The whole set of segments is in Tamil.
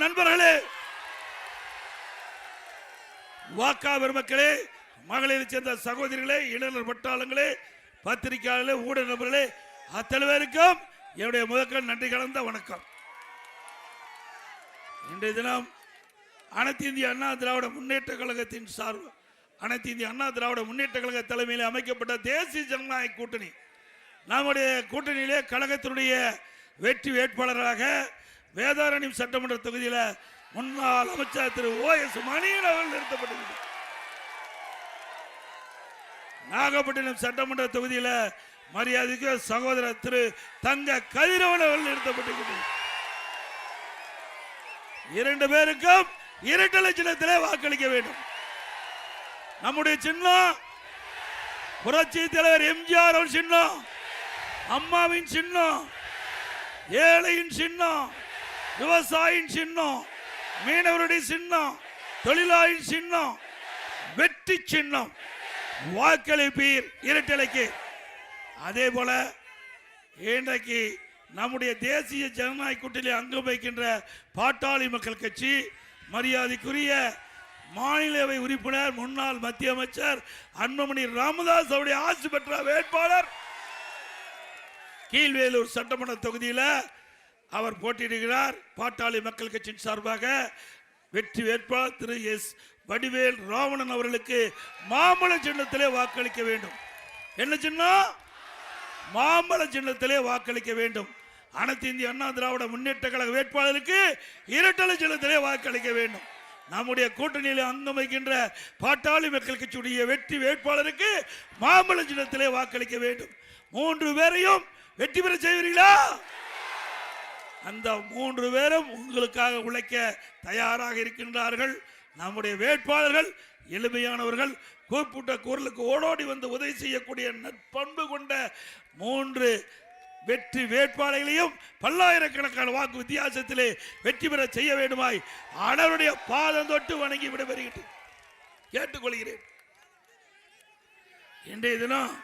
நண்பர்களே, வாக்கா பெருமக்களே, மகளிரை சேர்ந்த சகோதரிகளே, இளைஞர் பட்டாளங்களே, பத்திரிகையாளர்களே, ஊடக நபர்களே, அத்தனை பேருக்கும் என்னுடைய முதற்கண் நன்றி கலந்த வணக்கம். இன்றைய தினம் அனைத்து இந்திய அண்ணா திராவிட முன்னேற்ற கழகத்தின் சார்பு, அனைத்து இந்திய அண்ணா திராவிட முன்னேற்ற கழக தலைமையில் அமைக்கப்பட்ட தேசிய ஜனநாயக கூட்டணி, நம்முடைய கூட்டணியிலே கழகத்தினுடைய வெற்றி வேட்பாளராக வேதாரண்யம் சட்டமன்ற தொகுதியில் முன்னாள் அமைச்சர் திரு ஓஎஸ் மணியன் அவர்கள் நிறுத்தப்பட்டிருக்கிறார். நாகப்பட்டினம் சட்டமன்ற தொகுதியில் மரியாதைக்கு சகோதரர் திரு தங்க கதிரவன் அவர்கள் நிறுத்தப்பட்டிருக்கிறார். இரண்டு பேருக்கும் இரட்டை சின்னத்திலே வாக்களிக்க வேண்டும். நம்முடைய சின்னம் புரட்சி தலைவர் எம்ஜிஆர் அவர்கள் சின்னம், அம்மாவின் சின்னம், ஏழையின் சின்னம், விவசாயியின் சின்னம், மீனவருடைய சின்னம், தொழிலாளியின் சின்னம், வெற்றி சின்னம். வாக்களிப்பீர் இரட்டலைக்கு. அதே போல இன்றைக்கு நம்முடைய தேசிய ஜனநாயக கூட்டணியில் அங்கம் வைக்கின்ற பாட்டாளி மக்கள் கட்சி மரியாதைக்குரிய மாநிலவை உறுப்பினர் முன்னாள் மத்திய அமைச்சர் அன்புமணி ராமதாஸ் அவருடைய ஆட்சி பெற்ற வேட்பாளர் கீழ்வேலூர் சட்டமன்ற தொகுதியில் அவர் போட்டியிடுகிறார். பாட்டாளி மக்கள் கட்சியின் சார்பாக வெற்றி வேட்பாளர் திரு எஸ் வடிவேல் ராவணன் அவர்களுக்கு மாம்பழ சின்னத்திலே வாக்களிக்க வேண்டும். என்ன சின்னம்? மாம்பழ சின்னத்திலே வாக்களிக்க வேண்டும். அனைத்து இந்திய அண்ணா திராவிட முன்னேற்ற கழக வேட்பாளருக்கு இரட்டை சின்னத்திலே வாக்களிக்க வேண்டும். நம்முடைய கூட்டணியில் அங்கம் வைக்கின்ற பாட்டாளி மக்கள் கட்சியுடைய வெற்றி வேட்பாளருக்கு மாம்பழ சின்னத்திலே வாக்களிக்க வேண்டும். மூன்று பேரையும் வெற்றி பெற செய்வீர்களா? அந்த மூன்று பேரும் உங்களுக்காக உழைக்க தயாராக இருக்கின்றார்கள். நம்முடைய வேட்பாளர்கள் எளிமையானவர்கள், கூப்பிட்ட குரலுக்கு ஓடோடி வந்து உதவி செய்யக்கூடிய நற்பண்பு கொண்ட மூன்று வெற்றி வேட்பாளர்களையும் பல்லாயிரக்கணக்கான வாக்கு வித்தியாசத்திலே வெற்றி பெற செய்ய வேண்டுமாய் அனைவருடைய பாதம் தொட்டு வணங்கி விடைபெறுகிறேன், கேட்டுக்கொள்கிறேன். இன்றைய தினம்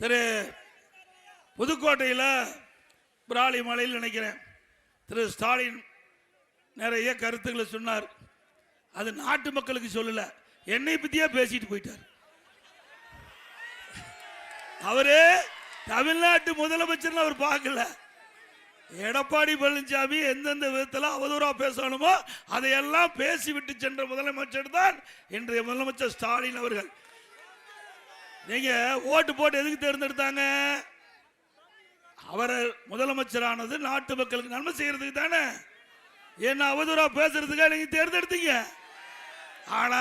திரு புதுக்கோட்டையில் பிராலி மலையில் நினைக்கிறேன் திரு ஸ்டாலின் நிறைய கருத்துக்களை சொன்னார். அது நாட்டு மக்களுக்கு சொல்லல, என்னை பத்தியே பேசிட்டு போயிட்டார். அவரு தமிழ்நாட்டு முதலமைச்சர் அவர் பார்க்கல. எடப்பாடி பழனிசாமி எந்தெந்த விதத்தில் அவதூறா பேசணுமோ அதையெல்லாம் பேசிவிட்டு சென்ற முதலமைச்சர் தான் இன்றைய முதலமைச்சர் ஸ்டாலின் அவர்கள். நீங்க ஓட்டு போட்டு எதுக்கு தேர்ந்தெடுத்தாங்க? அவரை முதலமைச்சரானது நாட்டு மக்களுக்கு நன்மை செய்யறதுக்கு தானே. என்ன அவதூறா பேசுறதுக்காக நீங்க தேர்ந்தெடுத்தீங்க. ஆனா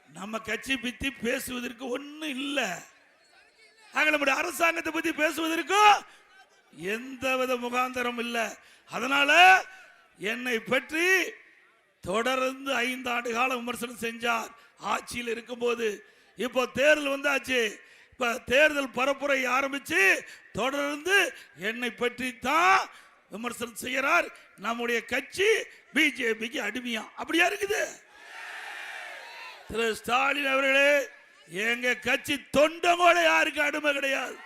நம்ம கட்சி பத்தி பேசுவதற்கு ஒன்னும் இல்லை. நம்முடைய அரசாங்கத்தை பத்தி பேசுவதற்கு எந்தவித முகாந்தரம் இல்லை. அதனால என்னை பற்றி தொடர்ந்து 5 ஆண்டு காலம் விமர்சனம் செஞ்சார் ஆட்சியில் இருக்கும்போது. இப்போ தேர்தல் வந்தாச்சு, இப்ப தேர்தல் பரப்புரை ஆரம்பிச்சு தொடர்ந்து என்னை பற்றி தான் விமர்சனம் செய்யறார். நம்முடைய கட்சி பிஜேபிக்கு அடிமையா? அப்படியா இருக்குது? திரு ஸ்டாலின் அவர்களே, எங்க கட்சி தொண்டன் கூட யாருக்கு அடிமை கிடையாது,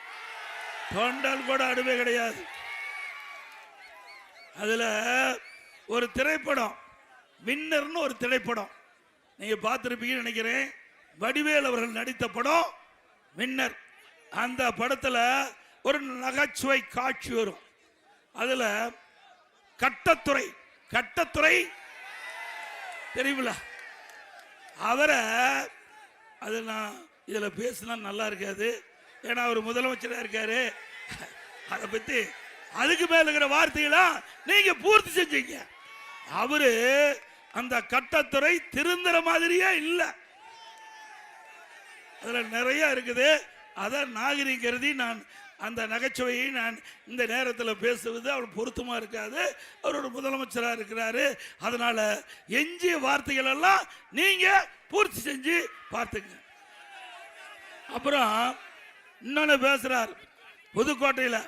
தொண்டன் கூட அடிமை கிடையாது. அதுல ஒரு திரைப்படம் வின்னர்னு ஒரு திரைப்படம் நீங்க பார்த்திருப்பீங்கன்னு நினைக்கிறேன். வடிவேல் அவர்கள் நடித்த படம் வின்னர். அந்த படத்துல ஒரு நகைச்சுவை காட்சி வரும். அதுல கட்டத்துறை தெரியுமில்ல, அவரை அது நான் இதுல பேசினா நல்லா இருக்காது, ஏன்னா அவர் முதலமைச்சராக இருக்காரு. அதை பத்தி அதுக்கு மேல இருக்கிற வார்த்தையெல்லாம் நீங்க பூர்த்தி செஞ்சீங்க. அவரு அந்த கட்டத்துறை திருந்துற மாதிரியே இல்லை. அதுல நிறைய இருக்குது. அதான் நாகரிகம் கருதி நான் அந்த நகைச்சுவையை நான் இந்த நேரத்தில் பேசுவது அவர் பொருத்தமா இருக்காது. அவர் ஒரு முதலமைச்சராக இருக்கிறாரு. அதனால எஞ்சிய வார்த்தைகள் எல்லாம் நீங்க பூர்த்தி செஞ்சு பார்த்துங்க. அப்புறம் இன்னொன்னு பேசுறார். புதுக்கோட்டையில்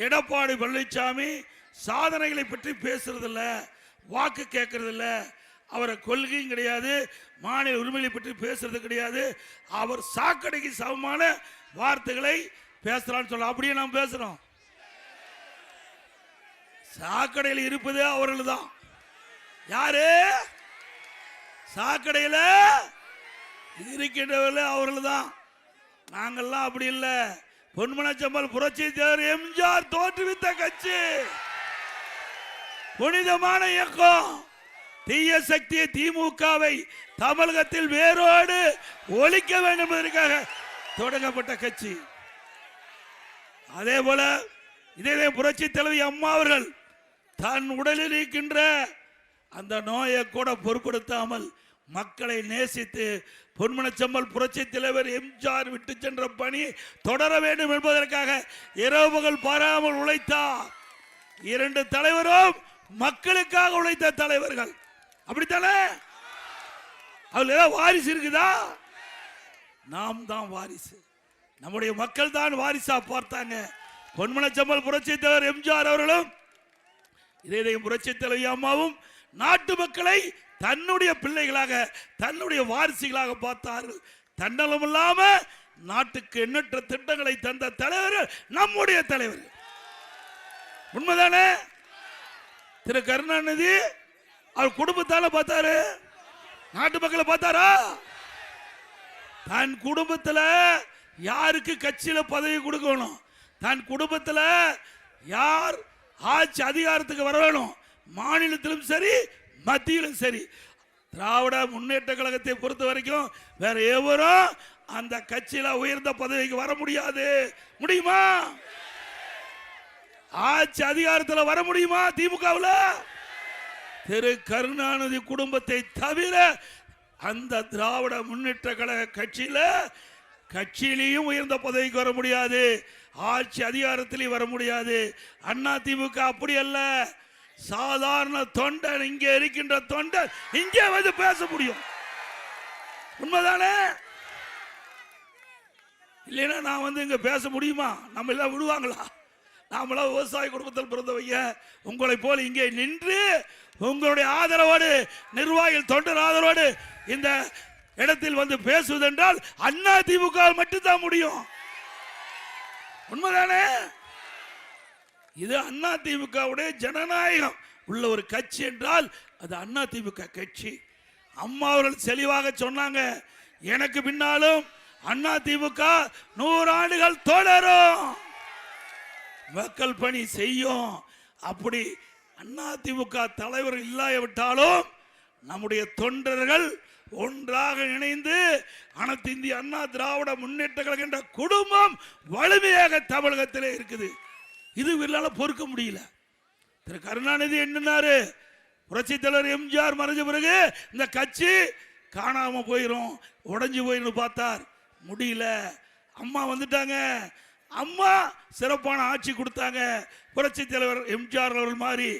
எடப்பாடி பழனிசாமி சாதனைகளை பற்றி பேசுறதில்ல, வாக்கு கேட்கறதில்ல, அவரை கொள்கையும் கிடையாது, மாநில உரிமைகளை பற்றி பேசுறது கிடையாது, அவர் சாக்கடைக்கு சமமான வார்த்தைகளை பேசுறான்னு சொல்ல. அப்படியே நாம் பேசுறோம். சாக்கடையில் இருப்பது அவர்கள் தான். யாரு சாக்கடையில் இருக்கின்றவர்கள் அவர்கள் தான். நாங்கள்லாம் அப்படி இல்லை. பொன்மனச்செம்மல் புரட்சி தலைவர் எம்ஜிஆர் தோற்றுவித்த கட்சி, புனிதமான இயக்கம். தீய சக்தியை திமுகவை தமிழகத்தில் வேரோடு ஒழிக்க வேண்டும் என்பதற்காக தொடங்கப்பட்ட கட்சி. அதே போல இதே புரட்சி தலைவி அம்மா அவர்கள் தன் உடலில் இருக்கின்ற அந்த நோயை கூட பொருட்படுத்தாமல் மக்களை நேசித்து பொன்மனச்செம்மல் புரட்சி தலைவர் எம்ஜிஆர் விட்டு சென்ற பணி தொடர வேண்டும் என்பதற்காக இரவு பகல் பாராமல் உழைத்தார். இரண்டு தலைவரும் மக்களுக்காக உழைத்த தலைவர்கள். அப்படித்தானே? அவர்கள் ஏதாவது வாரிசு இருக்குதா? நாம் தான் வாரிசு. நம்முடைய மக்கள் தான் வாரிசா பார்த்தாங்க. பொன்மனச்செம்மல் புரட்சி தலைவர் எம்ஜிஆர் அவர்களும் இதே புரட்சி தலைவி அம்மாவும் நாட்டு மக்களை தன்னுடைய பிள்ளைகளாக தன்னுடைய வாரிசுகளாக பார்த்தார்கள். தன்னலம் இல்லாம நாட்டுக்கு எண்ணற்ற திட்டங்களை தந்த தலைவர்கள் நம்முடைய தலைவர்கள். உண்மைதானே? திரு கருணாநிதி அவர் குடும்பத்தால பார்த்தாரு, நாட்டு மக்களை பார்த்தாரா? தன் குடும்பத்தில் யாருக்கு கட்சியில பதவி கொடுக்கணும், தன் குடும்பத்தில் யார் ஆட்சி அதிகாரத்துக்கு வர வேணும், மாநிலத்திலும் சரி மத்தியிலும் சரி. திராவிட முன்னேற்ற கழகத்தை பொறுத்த வரைக்கும் வேற எவரும் அந்த கட்சியில உயர்ந்த பதவிக்கு வர முடியாது. முடியுமா? ஆட்சி அதிகாரத்தில் வர முடியுமா திமுகவில்? திரு கருணாநிதி குடும்பத்தை தவிர அந்த திராவிட முன்னேற்ற கழக கட்சியிலையும் உயர்ந்த பதவிக்கு வர முடியாது, ஆட்சி அதிகாரத்திலையும் வர முடியாது. அண்ணா திமுக அப்படி அல்ல. சாதாரண தொண்டன், இங்கே இருக்கின்ற தொண்டன் இங்கே வந்து பேச முடியும். உண்மைதானே? இல்லைன்னா நான் வந்து இங்க பேச முடியுமா? நம்ம எல்லாம் விடுவாங்களா? நாமெல்லாம் விவசாய குடும்பத்தில் பிறந்தவங்க. உங்களை போல இங்கே நின்று உங்களுடைய ஆதரவோடு, நிர்வாகிகள் தொண்டர் ஆதரவோடு இந்த இடத்தில் வந்து பேசுவதென்றால் அண்ணா திமுக மட்டும்தான் முடியும். உண்மைதானே? இது அண்ணா திமுகவுடைய ஜனநாயகம் உள்ள ஒரு கட்சி என்றால் அது அண்ணா திமுக கட்சி. அம்மா அவர்கள் தெளிவாக சொன்னாங்க, எனக்கு பின்னாலும் அண்ணா திமுக 100 ஆண்டுகள் தொடரும், மக்கள் பணி செய்யும். அப்படி அண்ணா திமுக தலைவர் இல்லாவிட்டாலும் நம்முடைய தொண்டர்கள் ஒன்றாக இணைந்து அனைத்து இந்திய அண்ணா திராவிட முன்னேற்ற கழகம் என்ற குடும்பம் வலிமையாக தமிழகத்திலே இருக்குது. இது இல்லாம பொறுக்க முடியல. திரு கருணாநிதி என்னன்னாரு, புரட்சி தலைவர் எம்ஜிஆர் மறைஞ்ச பிறகு இந்த கட்சி காணாம போயிரும், உடைஞ்சு போயிரும் பார்த்தார். முடியல. அம்மா வந்துட்டாங்க. அம்மா சிறப்பான ஆட்சி கொடுத்தாங்க. புரட்சி தலைவர் எம்ஜிஆர் அவர்கள் மாதிரி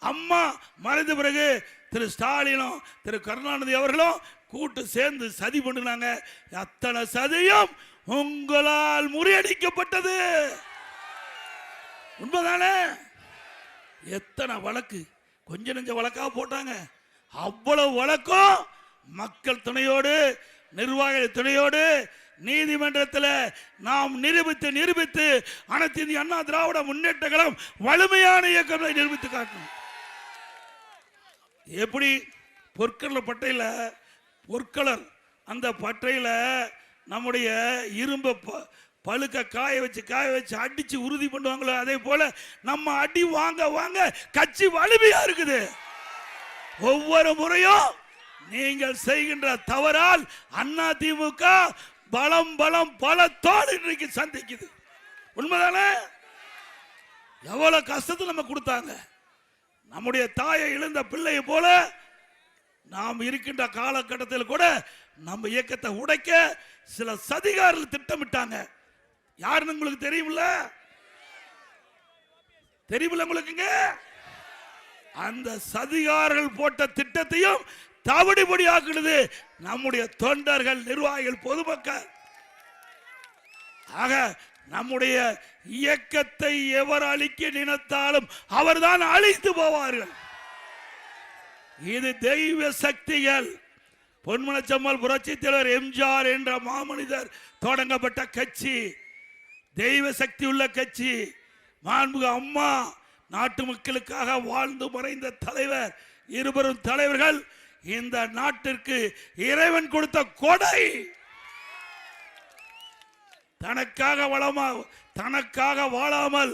அம்மா மறைந்த பிறகு திரு ஸ்டாலினும் திரு கருணாநிதி அவர்களும் கூட்டு சேர்ந்து சதி பண்ணினாங்க. அத்தனை சதியும் உங்களால் முறியடிக்கப்பட்டது. உண்மைதானே? எத்தனை வழக்கு, கொஞ்ச நெஞ்ச வழக்கா போட்டாங்க. அவ்வளவு வழக்கும் மக்கள் துணையோடு, நிர்வாக துணையோடு நீதிமன்றத்தில் நாம் நிரூபித்து அனைத்து இந்திய அண்ணா திராவிட முன்னேற்ற கழகம் வலிமையான இயக்கம் நிரூபித்து காட்டணும். எப்படி பொற்கொள்ள பட்டையில பொற்கலர் அந்த பட்டையில நம்முடைய இரும்பு பழுக்க காய வச்சு அடிச்சு உறுதி பண்ணுவாங்களோ, அதே போல நம்ம அடி வாங்க வாங்க கட்சி வலிமையா இருக்குது. ஒவ்வொரு முறையும் நீங்கள் செய்கின்ற தவறால் அண்ணா திமுக பலம் பலத்தோடு இன்றைக்கு சந்திக்குது. உண்மைதானே? எவ்வளவு கஷ்டத்தை நம்ம கொடுத்தாங்க. நம்முடைய தாயை இழந்த பிள்ளையை போல நாம் இருக்கின்ற காலகட்டத்தில் கூட நம்ம இயக்கத்தை உடைக்க சில சதிகாரர்கள் திட்டமிட்டாங்க. யாருன்னு உங்களுக்கு தெரியுமில்ல? உங்களுக்கு அந்த சதிகாரர்கள் போட்ட திட்டத்தையும் தவிடுபடி ஆக்குறது நம்முடைய தொண்டர்கள், நிர்வாகிகள், பொதுமக்கள். ஆக நம்முடைய இயக்கத்தை எவர் அழிக்க நினைத்தாலும் அவர்தான் அழித்து போவார்கள். இது தெய்வ சக்திகள். பொன்மனச்செம்மல் புரட்சி தலைவர் எம்ஜிஆர் என்ற மாமனிதர் தொடங்கப்பட்ட கட்சி, தெய்வ சக்தி உள்ள கட்சி. மாண்புமிகு அம்மா நாட்டு மக்களுக்காக வாழ்ந்து மறைந்த தலைவர், இருவரும் தலைவர்கள் இந்த நாட்டிற்கு இறைவன் கொடுத்த கொடை. தனக்காக வாழாமல்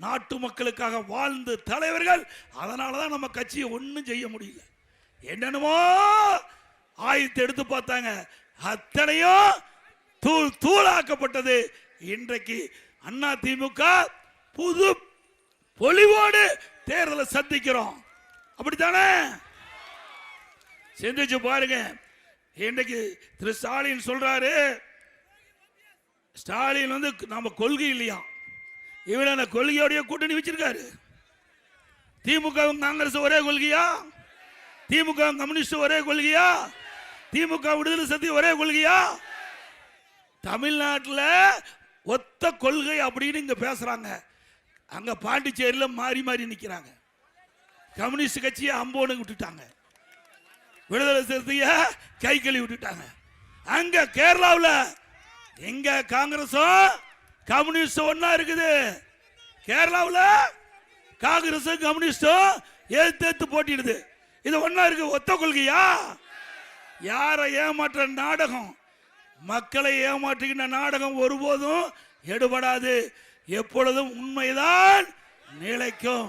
நாட்டு மக்களுக்காக வாழ்ந்து தலைவர்கள். அதனாலதான் நம்ம கட்சியை ஒன்றும் செய்ய முடியல. என்னென்னமோ ஆயுதத்தை எடுத்து பார்த்தாங்க, அத்தனையும் தூளாக்கப்பட்டது. இன்றைக்கு அண்ணா திமுக புது பொலிவோடு தேர்தலை சந்திக்கிறோம். அப்படித்தானே? சிந்திச்சு பாருங்க. இன்றைக்கு திரு ஸ்டாலின் சொல்றாரு, ஸ்டாலின் வந்து நம்ம கொள்கை இல்லையா, இவன கொள்கையோடைய கூட்டணி வச்சிருக்காரு. திமுக காங்கிரஸ் ஒரே கொள்கையா? திமுக கம்யூனிஸ்ட் ஒரே கொள்கையா? திமுக விடுதலை சக்தி ஒரே கொள்கையா? தமிழ்நாட்டில் ஒத்த கொள்கை அப்படின்னு இங்க பேசுறாங்க. அங்க பாண்டிச்சேரியில் மாறி மாறி நிக்கிறாங்க. கம்யூனிஸ்ட் கட்சியை அம்போனு விட்டுட்டாங்க, விடுதலை சிறுத்தைய கை கழுவி விட்டுட்டாங்க. அங்க கேரளாவில் எங்க காங்கிரஸும் கம்யூனிஸ்டும் ஒன்னா இருக்குது. கேரளாவில் காங்கிரஸும் கம்யூனிஸ்டும் ஏத்து போட்டிடுது. இது ஒன்னா இருக்கு. ஒத்த கொள்கையா? யாரை ஏமாற்ற நாடகம், மக்களை ஏமாற்றுகின்ற நாடகம் ஒருபோதும் எடுபடாது. எப்பொழுதும் உண்மைதான் நிலைக்கும்,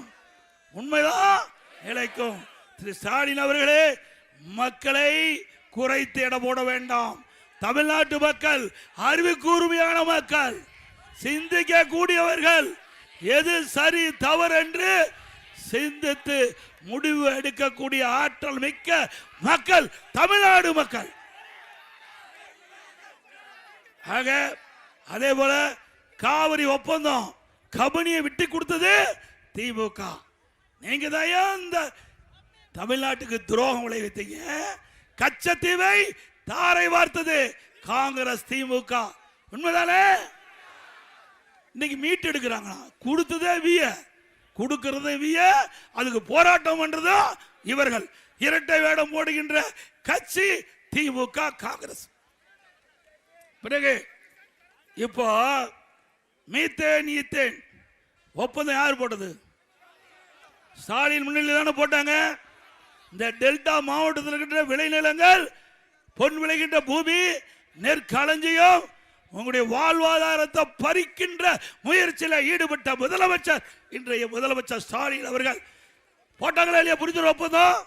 உண்மைதான் நிலைக்கும். திரு ஸ்டாலின் அவர்களே, மக்களை குறைத்து எடை போட வேண்டாம். தமிழ்நாட்டு மக்கள் அறிவு கூர்மையான மக்கள், சிந்திக்க கூடியவர்கள். எது சரி தவறு என்று சிந்தித்து முடிவு எடுக்கக்கூடிய ஆற்றல் மிக்க மக்கள் தமிழ்நாடு மக்கள். ஆக அதே போல காவிரி ஒப்பந்தம் கபனியை விட்டு கொடுத்தது திமுக. நீங்க தான் இந்த தமிழ்நாட்டுக்கு துரோகம் விளைவித்தீங்க. கச்சத்தீவை தாரை வார்த்தது காங்கிரஸ் திமுக. உண்மைதானே? இன்னைக்கு மீட்டு எடுக்கிறாங்களா? கொடுத்ததே விய, கொடுக்கிறதே விய, அதுக்கு போராட்டம் பண்றதோ இவர்கள். இரட்டை வேடம் போடுகின்ற கட்சி திமுக காங்கிரஸ். பிறகு இப்போ மீத்தேன் ஈத்தேன் ஒப்பந்தம் யார் போட்டது? ஸ்டாலின் முன்னிலையில் தானே போட்டாங்க. இந்த டெல்டா மாவட்டத்தில் இருக்கின்ற விளைநிலங்கள், பொன் விளைகின்ற பூமி, நெற்களஞ்சியம், உங்களுடைய வாழ்வாதாரத்தை பறிக்கின்ற முயற்சியில் ஈடுபட்ட முதலமைச்சர், இன்றைய முதலமைச்சர் ஸ்டாலின் அவர்கள் போட்டாங்களா இல்லையா புரிந்துணர்வு ஒப்பந்தம்?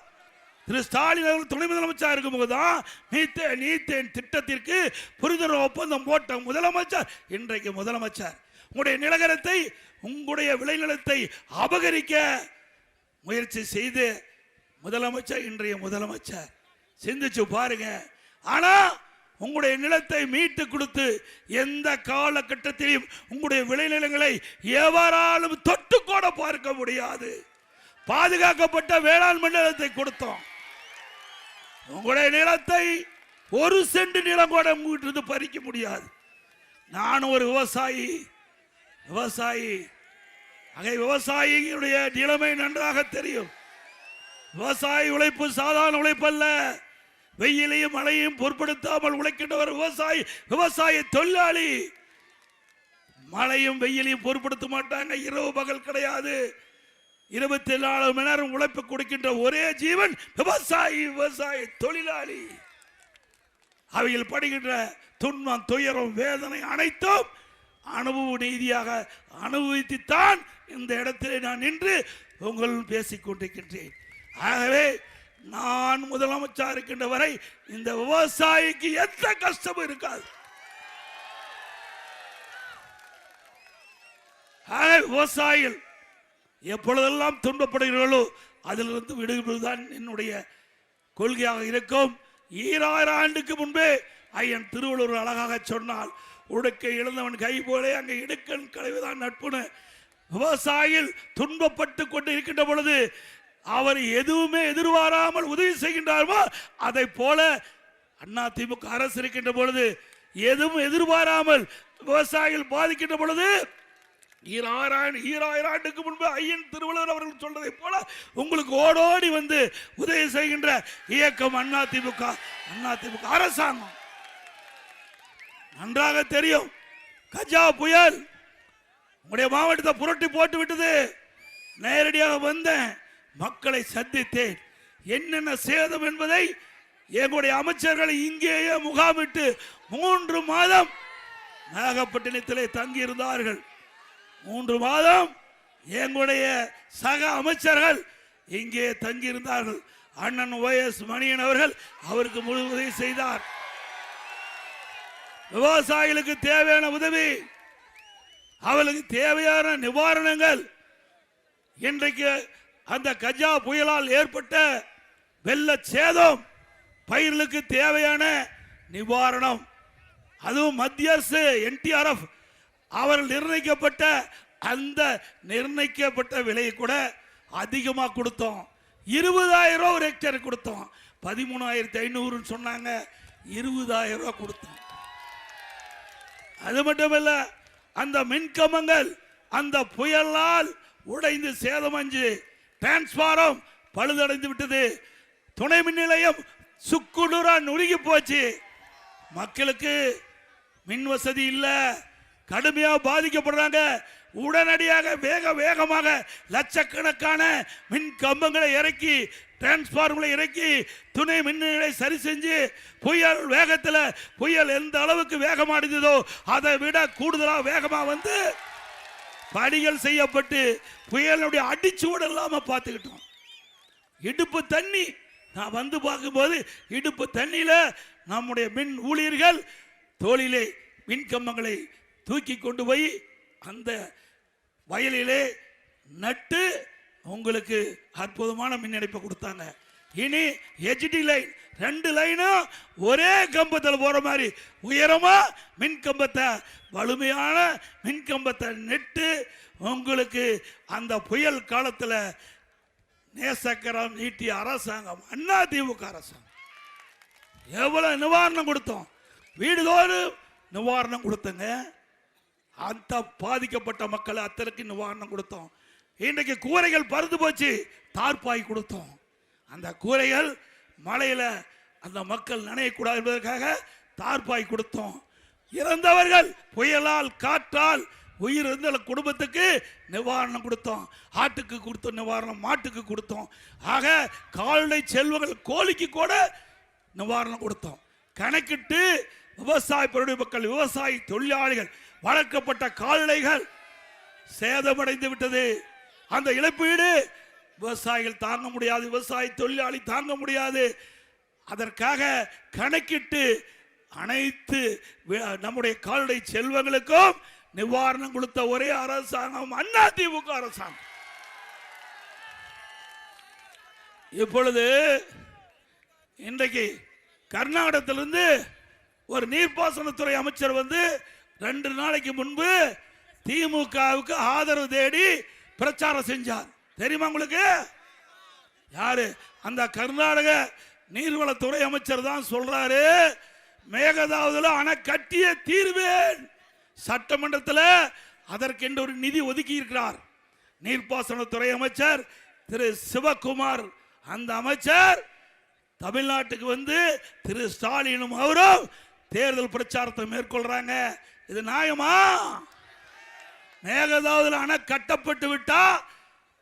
திரு ஸ்டாலின் அவர்கள் துணை முதலமைச்சர் இருக்கும்போதுதான் நீத்தேன் திட்டத்திற்கு புரிந்துணர்வு ஒப்பந்தம் போட்ட முதலமைச்சர் இன்றைக்கு முதலமைச்சர். உங்களுடைய நிலகரத்தை, உங்களுடைய விளைநிலத்தை அபகரிக்க முயற்சி செய்து முதலமைச்சர் இன்றைய முதலமைச்சர். சிந்திச்சு பாருங்க. ஆனா உங்களுடைய நிலத்தை மீட்டு கொடுத்து எந்த காலகட்டத்திலும் உங்களுடைய விளைநிலங்களை எவராலும் தொட்டு கூட பார்க்க முடியாது. பாதுகாக்கப்பட்ட வேளாண் மண்டலத்தை கொடுத்தோம். உங்களுடைய நிலத்தை ஒரு சென்ட் நிலம் கூட உங்ககிட்ட பறிக்க முடியாது. நான் ஒரு விவசாயி. விவசாயிகளுடைய நிலைமை நன்றாக தெரியும். விவசாயி உழைப்பு சாதாரண உழைப்பல்ல. வெயிலையும் மழையும் பொருட்படுத்தாமல் உழைக்கின்றவர் விவசாயி. விவசாய தொழிலாளி மழையும் வெயிலையும் பொருட்படுத்த மாட்டாங்க. இரவு பகல் கிடையாது. 24 மணி நேரம் உழைப்பு கொடுக்கின்ற ஒரே ஜீவன் விவசாயி, விவசாய தொழிலாளி. அவையில் படுகின்ற துன்பம், துயரம், வேதனை அனைத்தும் அனுபவ நீதியாக அனுபவித்துத்தான் இந்த இடத்திலே நான் நின்று உங்களுடன் பேசிக் கொண்டிருக்கின்றேன். ஆகவே நான் முதலமைச்சர் இருக்கின்ற வரை இந்த விவசாயிக்கு எந்த கஷ்டமும் இருக்காது. விவசாயிகள் எப்பொழுதெல்லாம் துன்பப்படுகிறீர்களோ அதிலிருந்து விடுபடுவதுதான் என்னுடைய கொள்கையாக இருக்கும். 2000 ஆண்டுக்கு முன்பே ஐயன் திருவள்ளுவர் அழகாக சொன்னால், உடுக்கை இழந்தவன் கை போலே அங்கே இடுக்கன் களைவுதான் நட்புன்னு. விவசாயிகள் துன்பப்பட்டு கொண்டு இருக்கின்ற பொழுது அவர் எதுவுமே எதிர்பாராமல் உதவி செய்கின்றாரோ அதை போல அண்ணா திமுக அரசு இருக்கின்ற பொழுது எதுவும் எதிர்பாராமல் விவசாயிகள் பாதிக்கின்ற பொழுது 2000 ஆண்டுக்கு முன்பு ஐயன் திருவள்ளுவர் அவர்கள் சொல்றதை போல உங்களுக்கு ஓடோடி வந்து உதவி செய்கின்ற இயக்கம் அண்ணா திமுக அரசாங்கம். நன்றாக தெரியும். கஜா புயல் உங்களுடைய மாவட்டத்தை புரட்டி போட்டு விட்டது. நேரடியாக வந்தேன், மக்களை சந்தித்தேன். என்னென்ன சேதம் என்பதை எங்களுடைய அமைச்சர்கள் இங்கேயே முகாமிட்டு 3 மாதம் நாகப்பட்டினத்திலே தங்கி இருந்தார்கள். 3 மாதம் எங்களுடைய சக அமைச்சர்கள் இங்கே தங்கி இருந்தார்கள். அண்ணன் OS மணியன் அவர்கள் அவருக்கு முழு உதவி செய்தார். விவசாயிகளுக்கு தேவையான உதவி, அவளுக்கு தேவையான நிவாரணங்கள், இன்றைக்கு அந்த கஜா புயலால் ஏற்பட்ட வெள்ள சேதம், பயிர்களுக்கு தேவையான நிவாரணம், அதுவும் மத்திய அரசு NTRF அவர்கள் நிர்ணயிக்கப்பட்ட அந்த நிர்ணயிக்கப்பட்ட விலையை கூட அதிகமாக கொடுத்தோம். 20,000 ரூபாய் ஒரு ஹெக்டேர் கொடுத்தோம். 13,500 சொன்னாங்க, 20,000 ரூபாய் கொடுத்தோம். அது மட்டுமல்ல, அந்த மின்கம்பங்கள் அந்த புயலால் உடைந்து சேதமஞ்சு டிரான்ஸ்பாரம் பழுதடைந்து விட்டது. துணை மின் நிலையம் சுக்குநூறா நுருகி போச்சு. மக்களுக்கு மின் வசதி இல்ல, கடுமையாக பாதிக்கப்படுறாங்க. உடனடியாக வேகமாக லட்சக்கணக்கான மின் கம்பங்களை இறக்கி, டிரான்ஸ்பார்மரை இறக்கி, துணை மின்நிலை சரி செஞ்சு, புயல் வேகத்தில், புயல் எந்த அளவுக்கு வேகமானதோ அதை விட கூடுதலாக வேகமாக வந்து பணிகள் செய்யப்பட்டு புயலுடைய அடிச்சூடு இல்லாம பார்த்துக்கிட்டோம். இடுப்பு தண்ணி, நான் வந்து பார்க்கும்போது இடுப்பு தண்ணியில நம்முடைய மின் ஊழியர்கள் தோளிலே மின் கம்பங்களை தூக்கி கொண்டு போய் அந்த வயலிலே நட்டு உங்களுக்கு அற்புதமான மின் இணைப்பை கொடுத்தாங்க. இனி HD லைன் 2 லைனும் ஒரே கம்பத்தில் போற மாதிரி உயரமா மின் கம்பத்தை, வலிமையான மின் கம்பத்தை நெட்டு உங்களுக்கு அந்த புயல் காலத்தில் நேசக்கரம் நீட்டிய அரசாங்கம் அதிமுக அரசாங்கம் எவ்வளவு நிவாரணம் கொடுத்தோம். வீடுதோறும் நிவாரணம் கொடுத்தங்க. அந்த பாதிக்கப்பட்ட மக்கள் அத்தனைக்கு நிவாரணம் கொடுத்தோம். இன்றைக்கு கூரைகள் பறந்து போச்சு, தார்பாய் கொடுத்தோம். அந்த கூரைகள் மழையில அந்த மக்கள் நனையக்கூடாது என்பதற்காக தார்பாய் கொடுத்தோம். இறந்தவர்கள் புயலால் காற்றால் உயிர் இருந்த குடும்பத்துக்கு நிவாரணம் கொடுத்தோம். ஆட்டுக்கு கொடுத்தோம் நிவாரணம், மாட்டுக்கு கொடுத்தோம். ஆக கால்நடை செல்வங்கள் கோழிக்கு கூட நிவாரணம் கொடுத்தோம். கணக்கிட்டு விவசாய பெருடைய மக்கள், விவசாய தொழிலாளிகள், வளர்க்கப்பட்ட கால்நடைகள் சேதமடைந்து விட்டது. அந்த இழப்பீடு விவசாயிகள் தாங்க முடியாது, விவசாய தொழிலாளி தாங்க முடியாது. அதற்காக கணக்கிட்டு அனைத்து நம்முடைய கால்நடை செல்வங்களுக்கும் நிவாரணம் கொடுத்த ஒரே அரசாங்கம் அதிமுக அரசாங்கம். இப்பொழுது இன்றைக்கு கர்நாடகத்திலிருந்து ஒரு நீர்ப்பாசனத்துறை அமைச்சர் வந்து 2 நாளைக்கு முன்பு திமுகவுக்கு ஆதரவு தேடி பிரச்சாரம் செஞ்சார். தெரியுமா உங்களுக்கு? யாரு? அந்த கர்நாடக நீர்வளத்துறை அமைச்சர் தான் சொல்றாரு, மேகதாதுல அணை கட்டிய தீர்வேன். சட்டமன்றத்தில் அதற்கென்று ஒரு நிதி ஒதுக்கி இருக்கிறார். நீர்ப்பாசனத்துறை அமைச்சர் திரு சிவகுமார், அந்த அமைச்சர் தமிழ்நாட்டுக்கு வந்து திரு ஸ்டாலினும் அவரும் தேர்தல் பிரச்சாரத்தை மேற்கொள்றாங்க. இது நியாயமா? மேகதாதுல அணை கட்டப்பட்டு விட்டா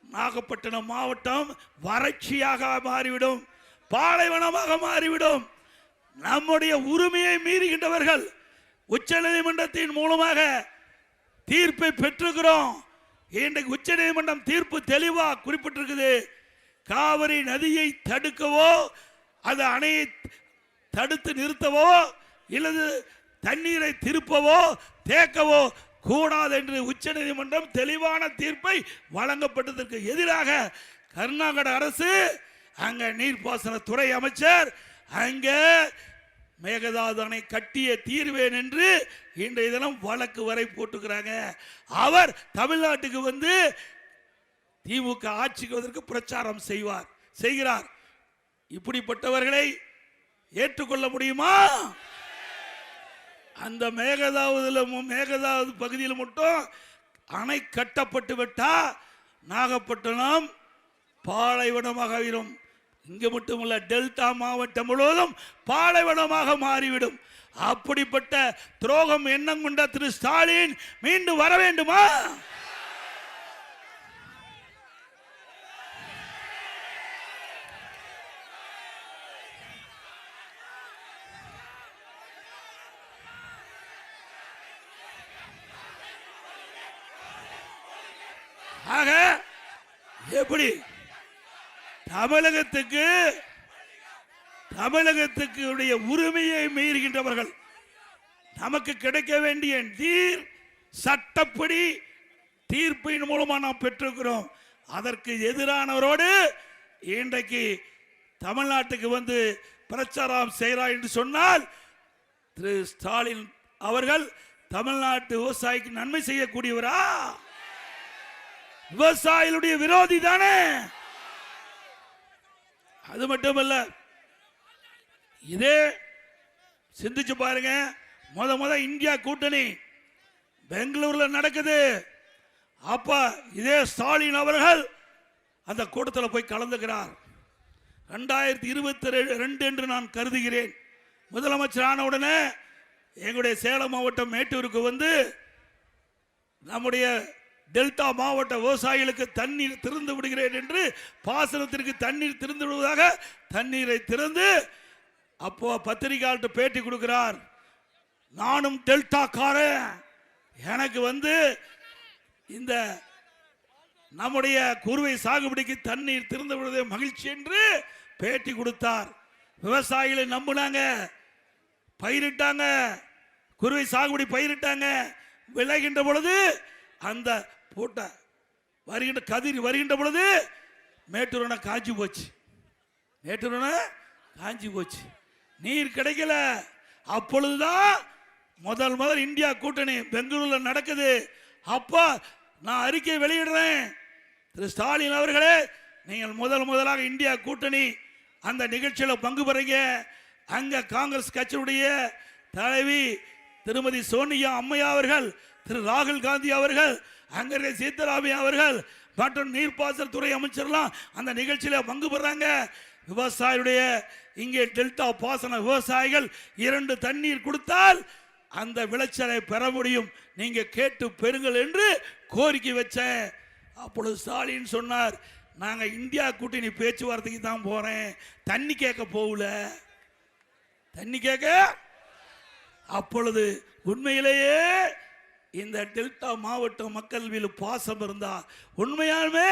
நாகப்பட்டினம் மாவட்டம் வறட்சியாக மாறிவிடும், பாலைவனமாக மாறிவிடும். நம்முடைய உரிமையை மீறுகின்றவர்கள் உச்ச நீதிமன்றத்தின் மூலமாக தீர்ப்பை பெற்றிருக்கிறோம். இன்றைக்கு உச்ச நீதிமன்றம் தீர்ப்பு தெளிவாக குறிப்பிட்டிருக்குது. காவிரி நதியை தடுக்கவோ, அது அணையை தடுத்து நிறுத்தவோ, இல்லது தண்ணீரை திருப்பவோ தேக்கவோ கூடாது என்று உச்ச நீதிமன்றம் தெளிவான தீர்ப்பை வழங்கப்பட்டதற்கு எதிராக கர்நாடக அரசு, அங்க நீர்ப்பாசனத்துறை அமைச்சர் அங்க மேகதாது அணை கட்டிய தீர்வேன் என்று இன்றைய தினம் வழக்கு வரை போட்டுக்கிறாங்க. அவர் தமிழ்நாட்டுக்கு வந்து திமுக ஆட்சிக்கு பிரச்சாரம் செய்கிறார். இப்படிப்பட்டவர்களை ஏற்றுக்கொள்ள முடியுமா? அந்த மேகதாது பகுதியில் மட்டும் அணை கட்டப்பட்டு விட்டா நாகப்பட்டினம் பாலைவனமாக ஆகிடும். இங்க மட்டுமல்ல, டெல்டா மாவட்டம் முழுவதும் பாலைவனமாக மாறிவிடும். அப்படிப்பட்ட துரோகம் எண்ணம் கொண்ட திரு ஸ்டாலின் மீண்டும் வர வேண்டுமா? ஆக எப்படி தமிழகத்துக்கு உரிமையை மீறுகின்றவர்கள் நமக்கு கிடைக்க வேண்டிய நீர் சட்டப்படி தீர்ப்பின் மூலமா நாம் பெற்றிருக்கிறோம். அதற்கு எதிரானவரோடு இன்றைக்கு தமிழ்நாட்டுக்கு வந்து பிரச்சாரம் செய்கிறார் என்று சொன்னால் திரு ஸ்டாலின் அவர்கள் தமிழ்நாட்டு விவசாயிக்கு நன்மை செய்யக்கூடியவரா? விவசாயிகளுடைய விரோதி தானே. அது மட்டுமல்ல, இதே சிந்திச்சு பாருங்க. முத இந்தியா கூட்டணி பெங்களூர்ல நடக்குது. அப்ப இதே ஸ்டாலின் அவர்கள் அந்த கூட்டத்தில் போய் கலந்துக்கிறார். 2022 என்று நான் கருதுகிறேன். முதலமைச்சர் ஆன உடனே எங்களுடைய சேலம் மாவட்டம் மேட்டூருக்கு வந்து நம்முடைய டெல்டா மாவட்ட விவசாயிகளுக்கு தண்ணீர் திறந்து விடுகிறேன் என்று, பாசனத்திற்கு தண்ணீர் திறந்து விடுவதாக தண்ணீரை திறந்து அப்போ பத்திரிகையாளர்கிட்ட பேட்டி கொடுக்கிறார். நானும் டெல்டாக்காரன், எனக்கு வந்து இந்த நம்முடைய குறுவை சாகுபடிக்கு தண்ணீர் திறந்து விடுவதே மகிழ்ச்சி என்று பேட்டி கொடுத்தார். விவசாயிகளை நம்பினாங்க, பயிரிட்டாங்க, குறுவை சாகுபடி பயிரிட்டாங்க. விளைகின்ற பொழுது அந்த போட்ட வருகின்ற கதிர் வருகின்ற பொழுது மேட்டூர் காஞ்சி போச்சு. மேட்டூர் காஞ்சி போச்சு, நீர் கிடைக்கல. அப்பொழுதுதான் முதல் இந்தியா கூட்டணி பெங்களூர்ல நடக்குது. அப்ப நான் அறிக்கை வெளியிடுறேன், திரு ஸ்டாலின் அவர்களே, நீங்கள் முதலாக இந்தியா கூட்டணி அந்த நிகழ்ச்சியில் பங்கு பெறுங்க. அங்க காங்கிரஸ் கட்சியுடைய தலைவி திருமதி சோனியா அம்மையா அவர்கள், திரு ராகுல் காந்தி அவர்கள், அங்கே சீதாராமையா அவர்கள் மற்றும் நீர்ப்பாசனத்துறை அமைச்சர்லாம் அந்த நிகழ்ச்சியில் பங்கு பெறாங்க. விவசாயியுடைய இங்கே டெல்டா பாசன விவசாயிகள் 2 தண்ணீர் கொடுத்தால் அந்த விளைச்சலை பெற முடியும், நீங்க கேட்டு பெறுங்கள் என்று கோரிக்கை வச்சேன். அப்பொழுது ஸ்டாலின் சொன்னார், நாங்க இந்தியா கூட்டணி பேச்சுவார்த்தைக்கு தான் போறேன், தண்ணி கேட்க போகல, தண்ணி கேட்க. அப்பொழுது உண்மையிலேயே இந்த டெல்டா மாவட்ட மக்கள் மீது பாசம் இருந்தா, உண்மையாலுமே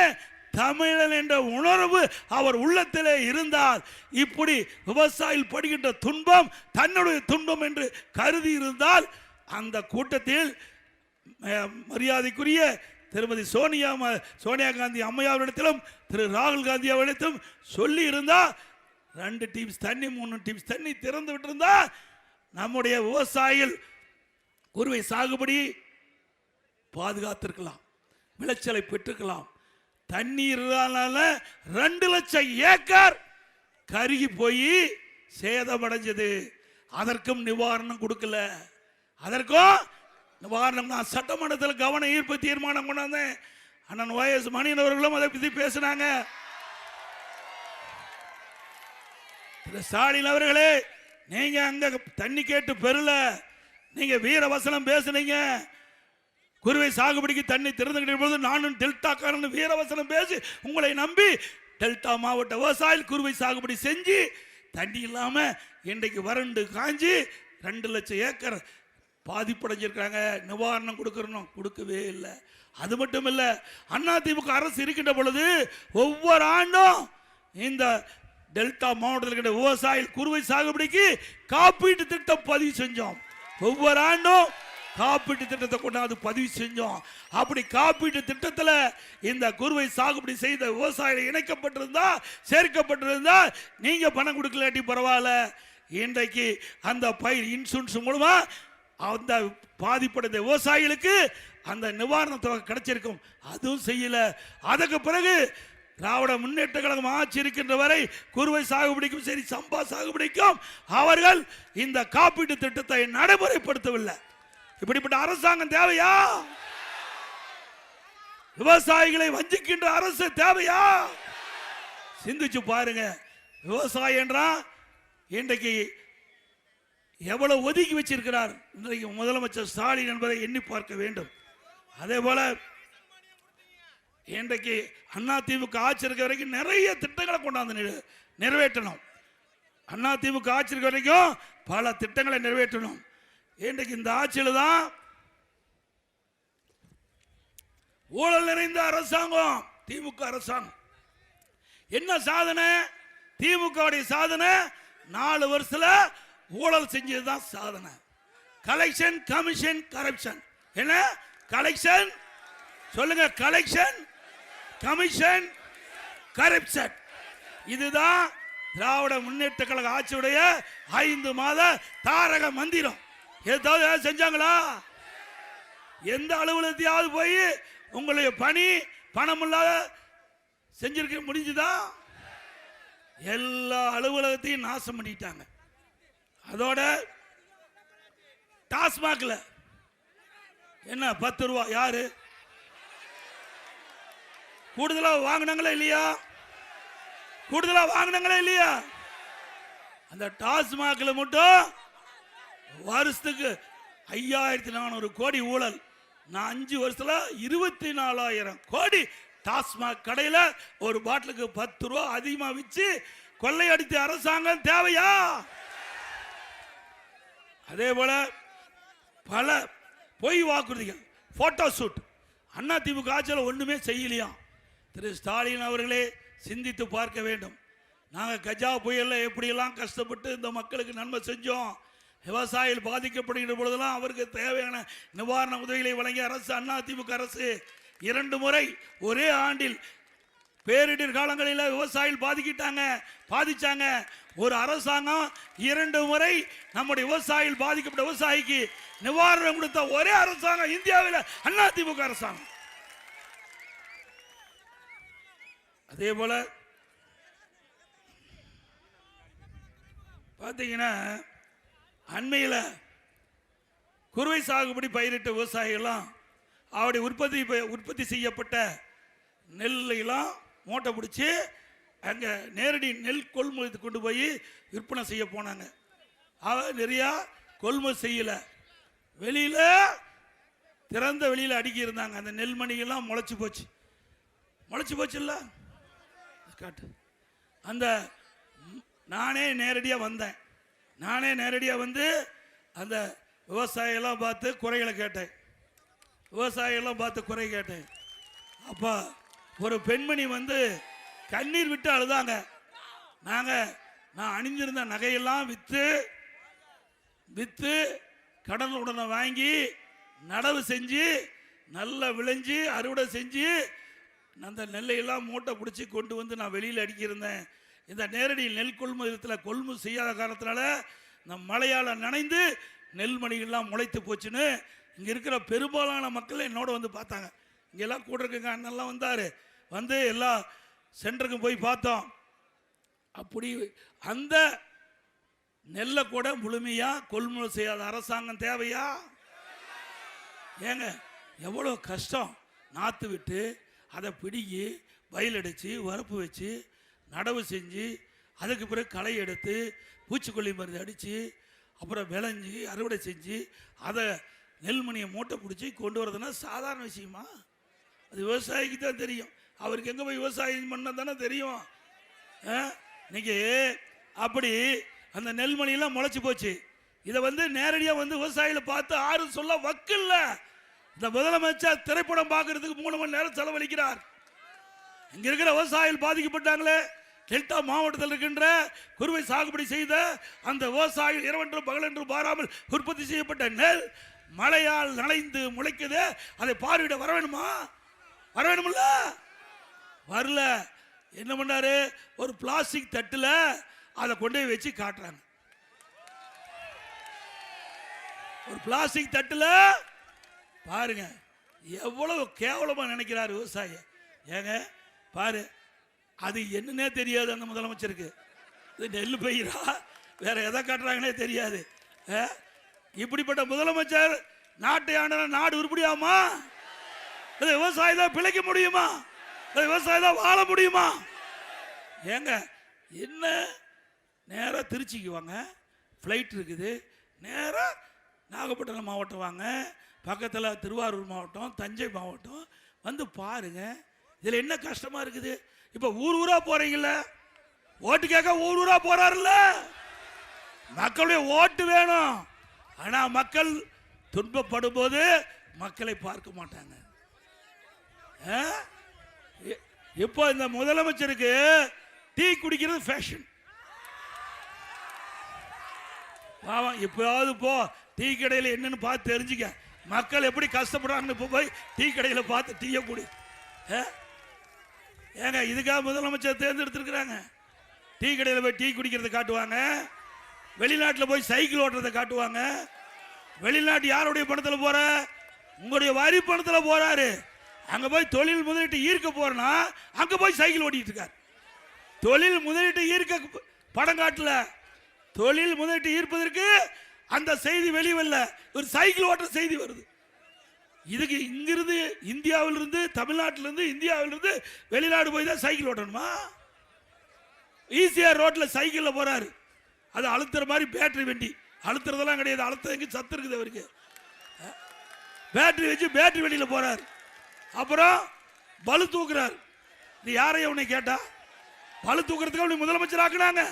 தமிழன் என்ற உணர்வு அவர் உள்ளத்திலே இருந்தால், இப்படி விவசாயிகள் படுகின்ற துன்பம் தன்னுடைய துன்பம் என்று கருதி இருந்தால், அந்த கூட்டத்தில் மரியாதைக்குரிய திருமதி சோனியா காந்தி அம்மையாவிடத்திலும் திரு ராகுல் காந்தி அவரிடத்திலும் சொல்லி இருந்தா 2 டீம்ஸ் தண்ணி 3 டீம்ஸ் தண்ணி திறந்து விட்டிருந்தா நம்முடைய விவசாயிகள் குறுவை சாகுபடி பாதுகாத்திருக்கலாம், விளைச்சலை பெற்றுக்கலாம். தண்ணீர் 2 லட்சம் ஏக்கர் கருகி போய் சேதமடைஞ்சது. அதற்கும் நிவாரணம் கொடுக்கல. அதற்கும் நிவாரணம் நான் சட்டமன்றத்தில் கவன ஈர்ப்பு தீர்மானம் கொண்டாந்தேன். அண்ணன் YS மணியன் அவர்களும் அதை பற்றி பேசினாங்க. ஸ்டாலின் அவர்களே, நீங்க அங்க தண்ணி கேட்டு பெறல, நீங்க வீரவசனம் பேசுனீங்க. குறுவை சாகுபடிக்கு தண்ணி திறந்துகிட்ட போது நானும் டெல்டாக்காரன் வீரவசனம் பேசி உங்களை நம்பி டெல்டா மாவட்ட விவசாயிகள் குறுவை சாகுபடி செஞ்சு தண்ணி இல்லாம இன்றைக்கு வறண்டு காஞ்சி 2 லட்சம் ஏக்கர் பாதிப்படைஞ்சிருக்காங்க. நிவாரணம் கொடுக்கவே இல்லை. அது மட்டும் இல்ல, அதிமுக அரசு இருக்கின்ற பொழுது ஒவ்வொரு ஆண்டும் இந்த டெல்டா மாவட்டத்தில் இருக்கிற விவசாயிகள் குறுவை சாகுபடிக்கு காப்பீட்டு திட்டம் பதிவு செஞ்சோம். ஒவ்வொரு ஆண்டும் காப்பீட்டு திட்டத்தை கொண்டாந்து பதிவு செஞ்சோம். அப்படி காப்பீட்டு திட்டத்தில் இந்த குறுவை சாகுபடி செய்த விவசாயிகள் இணைக்கப்பட்டிருந்தா, சேர்க்கப்பட்டிருந்தா, நீங்க பணம் கொடுக்கலாட்டி பரவாயில்ல, இன்றைக்கு அந்த பயிர் இன்சூரன்ஸ் மூலமா அந்த பாதிப்படைந்த விவசாயிகளுக்கு அந்த நிவாரண தொகை கிடைச்சிருக்கும். அதுவும் செய்யல. அதுக்கு பிறகு திராவிட முன்னேற்ற கழகம் ஆட்சி இருக்கின்ற வரை குறுவை சாகுபடிக்கும் சரி சம்பா சாகுபடிக்கும் அவர்கள் இந்த காப்பீட்டு திட்டத்தை நடைமுறைப்படுத்தவில்லை. இப்படிப்பட்ட அரசாங்கம் தேவையா? விவசாயிகளை வஞ்சிக்கின்ற அரசு தேவையா? சிந்திச்சு பாருங்க. விவசாயம் என்றால் இன்றைக்கு எவ்வளவு ஒதுக்கி வச்சிருக்கிறார் இன்றைக்கு முதலமைச்சர் ஸ்டாலின் என்பதை எண்ணி பார்க்க வேண்டும். அதே போல இன்றைக்கு அதிமுக ஆட்சி இருக்க வரைக்கும் நிறைய திட்டங்களை கொண்டாந்து நிறைவேற்றணும். அதிமுக ஆட்சி இருக்க வரைக்கும் பல திட்டங்களை நிறைவேற்றணும். இன்றைக்கு இந்த ஆட்சியில் தான் ஊழல் நிறைந்த அரசாங்கம் திமுக அரசாங்கம். என்ன சாதனை? திமுக சாதனை 4 வருஷத்துல ஊழல் செஞ்சதுதான் சாதனை. Collection, commission, corruption. என்ன கலெக்ஷன் சொல்லுங்க? Collection, commission, corruption. இதுதான் திராவிட முன்னேற்ற கழக ஆட்சியுடைய 5 மாத தாரக மந்திரம். ஏதாவது செஞ்சாங்களா? எந்த அலுவலகத்தையாவது போய் உங்களுடைய பணி பணம் இல்லாத செஞ்சிருக்க முடிஞ்சுதா? எல்லா அலுவலகத்தையும் நாசம் பண்ணிட்டாங்க. அதோட டாஸ்மாக்ல என்ன 10 ரூபா யாரு கூடுதலா வாங்கினாங்களா இல்லையா? கூடுதலா வாங்கினாங்களா இல்லையா? அந்த டாஸ்மாக்ல மட்டும் வருஷத்துக்கு 5400 கோடி ஊழல். நான் 5 வருஷத்துல 24,000 கோடி டாஸ்மாக் கடையில ஒரு பாட்டிலுக்கு 10 ரூபா அதிகமா வச்சு கொள்ளையடித்த அரசாங்கம் தேவையா? அதே போல பல பொய் வாக்குறுதிகள், போட்டோ ஷூட். அண்ணா திமுக ஆட்சியில் ஒண்ணுமே செய்யலையாம். திரு ஸ்டாலின் அவர்களே சிந்தித்து பார்க்க வேண்டும். நாங்கள் கஜா புயல்ல எப்படியெல்லாம் கஷ்டப்பட்டு இந்த மக்களுக்கு நன்மை செஞ்சோம். விவசாயிகள் பாதிக்கப்படுகிற பொழுதெல்லாம் அவருக்கு தேவையான நிவாரண உதவிகளை வழங்கிய அரசு அண்ணா திமுக அரசு. 2 முறை ஒரே ஆண்டில் பேரிடர் காலங்களில் விவசாயிகள் பாதிச்சாங்க. ஒரு அரசாங்கம் 2 முறை நம்முடைய விவசாயிகள் பாதிக்கப்பட்ட விவசாயிக்கு நிவாரணம் கொடுத்த ஒரே அரசாங்கம் இந்தியாவில் அண்ணா திமுக அரசாங்கம். அதே போல பார்த்தீங்கன்னா அண்மையில் குறுவை சாகுபடி பயிரிட்ட விவசாயிகள்லாம் அவருடைய உற்பத்தி செய்யப்பட்ட நெல்லையெல்லாம் மூட்டை பிடிச்சி அங்கே நேரடி நெல் கொள்முதலுக்கு கொண்டு போய் விற்பனை செய்ய போனாங்க. நிறையா கொள்முதல் செய்யலை. வெளியில் திறந்த வெளியில் அடுக்கி இருந்தாங்க. அந்த நெல்மணிகள்லாம் முளைச்சி போச்சு இல்லை காட்டு. அந்த நானே நேரடியாக வந்து அந்த விவசாயியெல்லாம் பார்த்து குறைகளை கேட்டேன். அப்போ ஒரு பெண்மணி வந்து கண்ணீர் விட்டு அழுதாங்க. நான் அணிந்திருந்த நகையெல்லாம் விற்று கடன் உடனே வாங்கி நடவு செஞ்சு நல்லா விளைஞ்சு அறுவடை செஞ்சு அந்த நெல்லையெல்லாம் மூட்டை பிடிச்சி கொண்டு வந்து நான் வெளியில் அடிக்கியிருந்தேன். இந்த நேரடி நெல் கொள்முதலத்தில் கொள்முதல் செய்யாத காரணத்தினால இந்த மழையால் நனைந்து நெல்மணிகள்லாம் முளைத்து போச்சுன்னு இங்கே இருக்கிற பெரும்பாலான மக்கள் என்னோட வந்து பார்த்தாங்க. இங்கெல்லாம் கூட இருக்குங்க அண்ணெல்லாம் வந்தார். வந்து எல்லா சென்டருக்கும் போய் பார்த்தோம். அப்படி அந்த நெல்லை கூட முழுமையாக கொள்முதல் செய்யாத அரசாங்கம் தேவையா? ஏங்க எவ்வளோ கஷ்டம். நாற்று விட்டு அதை பிடுங்கி வயலடிச்சு வரப்பு வச்சு நடவு செஞ்சு அதுக்கு பிறகு களை எடுத்து பூச்சிக்கொல்லி மருந்து அடித்து அப்புறம் விளைஞ்சி அறுவடை செஞ்சு அதை நெல்மணியை மூட்டை பிடிச்சி கொண்டு வரதுன்னா சாதாரண விஷயமா? அது விவசாயிக்கு தான் தெரியும். அவருக்கு எங்கே போய் விவசாயம் பண்ண தானே தெரியும். இன்னைக்கு அப்படி அந்த நெல்மணியெல்லாம் முளைச்சி போச்சு. இதை வந்து நேரடியாக வந்து விவசாயிகளை பார்த்து ஆறும் சொல்ல வக்கில்ல. இந்த முதலமைச்சர் திரைப்படம் பார்க்கறதுக்கு 3 மணி நேரம் செலவழிக்கிறார். இங்க இருக்கிற விவசாயிகள் பாதிக்கப்பட்டாங்களே, டெல்டா மாவட்டத்தில் இருக்கின்ற குறுவை சாகுபடி செய்த அந்த விவசாயிகள் இரவென்றும் பகலென்றும் பாராமல் உற்பத்தி செய்யப்பட்ட நெல் மழையால் நனைந்து முளைக்குது. அதை பார்வையிட வரவேணும்ல? வரல. என்ன பண்ணாரு? ஒரு பிளாஸ்டிக் தட்டுல அதை கொண்டு வச்சு காட்டுறாங்க. ஒரு பிளாஸ்டிக் தட்டுல பாருங்க எவ்வளவு கேவலமா நினைக்கிறார் விவசாயி. ஏங்க பாரு, அது என்னன்னே தெரியாது அந்த முதலமைச்சருக்கு. இது நெல் பயிரா வேற எதை காட்டுறாங்கன்னே தெரியாது. இப்படிப்பட்ட முதலமைச்சர் நாட்டை ஆண்ட நாடு உருப்படியாமா? விவசாயி தான் பிழைக்க முடியுமா? விவசாயி தான் வாழ முடியுமா? ஏங்க என்ன நேராக திருச்சிக்கு வாங்க, ஃப்ளைட் இருக்குது. நேராக நாகப்பட்டினம் மாவட்டம் வாங்க, பக்கத்தில் திருவாரூர் மாவட்டம், தஞ்சை மாவட்டம் வந்து பாருங்க. இதில் என்ன கஷ்டமா இருக்குது? இப்போ ஊரா போறீங்கல்ல, ஓட்டு கேட்க ஊரா போறாருல்ல. மக்களுடைய ஓட்டு வேணும். ஆனா மக்கள் துன்பப்படும் போது மக்களை பார்க்க மாட்டாங்க. இப்போ இந்த முதலமைச்சருக்கு டீ குடிக்கிறது ஃபேஷன். பாவம், இப்போது போ டீ கடையில் என்னன்னு பார்த்து தெரிஞ்சுக்க. மக்கள் எப்படி கஷ்டப்படுறாங்கன்னு இப்போ போய் டீ கடையில் பார்த்து டீயை குடி. ஏங்க இதுக்காக முதலமைச்சர் தேர்ந்தெடுத்திருக்கிறாங்க? டீ கடையில் போய் டீ குடிக்கிறத காட்டுவாங்க, வெளிநாட்டில் போய் சைக்கிள் ஓட்டுறதை காட்டுவாங்க. வெளிநாட்டு யாருடைய பணத்தில் போற? உங்களுடைய வரி பணத்தில் போறாரு. அங்க போய் தொழில் முதலீட்டு ஈர்க்க போறனா அங்க போய் சைக்கிள் ஓட்டிட்டு இருக்காரு. தொழில் முதலீட்டு ஈர்க்க படம் காட்டல, தொழில் முதலீட்டு ஈர்ப்பதற்கு அந்த செய்தி வெளிவல்ல, ஒரு சைக்கிள் ஓட்டுற செய்தி வருது. இதுக்கு இங்கிருந்து இந்தியாவிலிருந்து தமிழ்நாட்டிலிருந்து இந்தியாவிலிருந்து வெளிநாடு போய் தான் சைக்கிள் ஓட்டணுமா? ஈஸியா ரோட்ல சைக்கிள்ல போறாரு. அது அழுத்துற மாதிரி பேட்டரி வண்டி, அழுத்துறதெல்லாம் கிடையாது. அழுத்தங்க சத்து இருக்குது அவருக்கு. பேட்டரி வச்சு பேட்டரி வண்டியில போறாரு. அப்புறம் பலு தூக்குறாரு. நீ யாரையும் உன்னை கேட்டா? பலு தூக்குறதுக்கு அவனை முதலமைச்சர் ஆக்குனாங்க.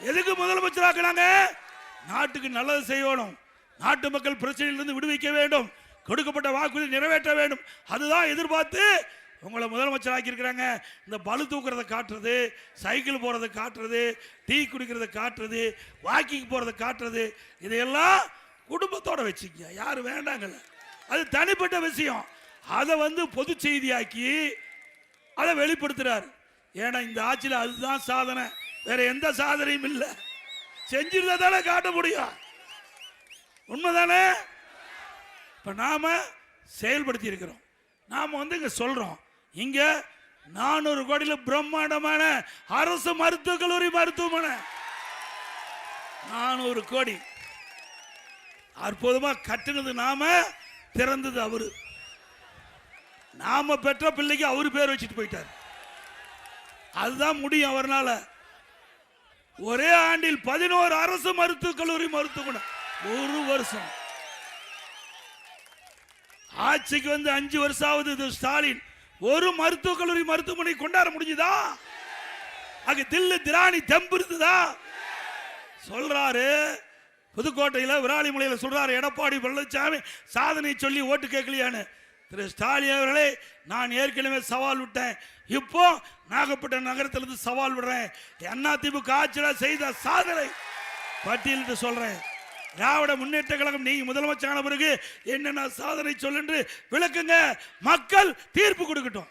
எதுக்கு முதலமைச்சர் ஆக்குனாங்க? நாட்டுக்கு நல்லது செய்யணும், நாட்டு மக்கள் பிரச்சனையிலிருந்து விடுவிக்க வேண்டும், கொடுக்கப்பட்ட வாக்குறுதி நிறைவேற்ற வேண்டும். அதுதான் எதிர்பார்த்து உங்களை முதலமைச்சர் ஆக்கியிருக்கிறாங்க. இந்த பலு தூக்குறதை காட்டுறது, சைக்கிள் போறதை காட்டுறது, டீ குடிக்கிறத காட்டுறது, வாக்கிங் போறதை காட்டுறது, இதையெல்லாம் குடும்பத்தோட வச்சுக்க. யாரு வேண்டாங்கல்ல, அது தனிப்பட்ட விஷயம். அதை பொது செய்தியாக்கி அதை வெளிப்படுத்துறாரு. ஏன்னா இந்த ஆட்சியில் அதுதான் சாதனை, வேற எந்த சாதனையும் இல்லை. செஞ்சிருந்தாலே காட்ட முடியும். உண்மைதானே? இப்ப நாம செயல்படுத்தி இருக்கிறோம். நாம இங்க சொல்றோம், இங்க 400 கோடியில் பிரம்மாண்டமான அரசு மருத்துவக் கல்லூரி மருத்துவமனை. 400 கோடி அற்புதமா கட்டுனது நாம, திறந்தது அவரு. நாம பெற்ற பிள்ளைக்கு அவரு பேர் வச்சுட்டு போயிட்டார். அதுதான் முடியும் அவர்னால. ஒரே ஆண்டில் 11 அரசு மருத்துவக் கல்லூரி மருத்துவமனை. ஒரு வருஷம் ஆட்சிக்கு 5 வருஷம் ஆகுது. ஸ்டாலின் ஒரு மருத்துவக் கல்லூரி மருத்துவமனை கொண்டாட முடிஞ்சுதா? அங்க தில்லு திராணி தெம்பு இருந்ததா? சொல்றாரு புதுக்கோட்டையில் விராலிமலையில் சொல்றாரு எடப்பாடி பழனிசாமி சாதனை சொல்லி ஓட்டு கேட்கலையான்னு. திரு ஸ்டாலின் அவர்களே, நான் ஏற்கனவே சவால் விட்டேன், இப்போ நாகப்பட்டினம் நகரத்திலிருந்து சவால் விடுறேன். அதிமுக ஆட்சியில் செய்த சாதனை பட்டியலிட்டு சொல்றேன். திராவிட முன்னேற்ற கழகம் நீங்க முதலமைச்சரான பிறகு என்னென்ன சாதனை சொல்லு விளக்குங்க, மக்கள் தீர்ப்பு கொடுக்கட்டும்.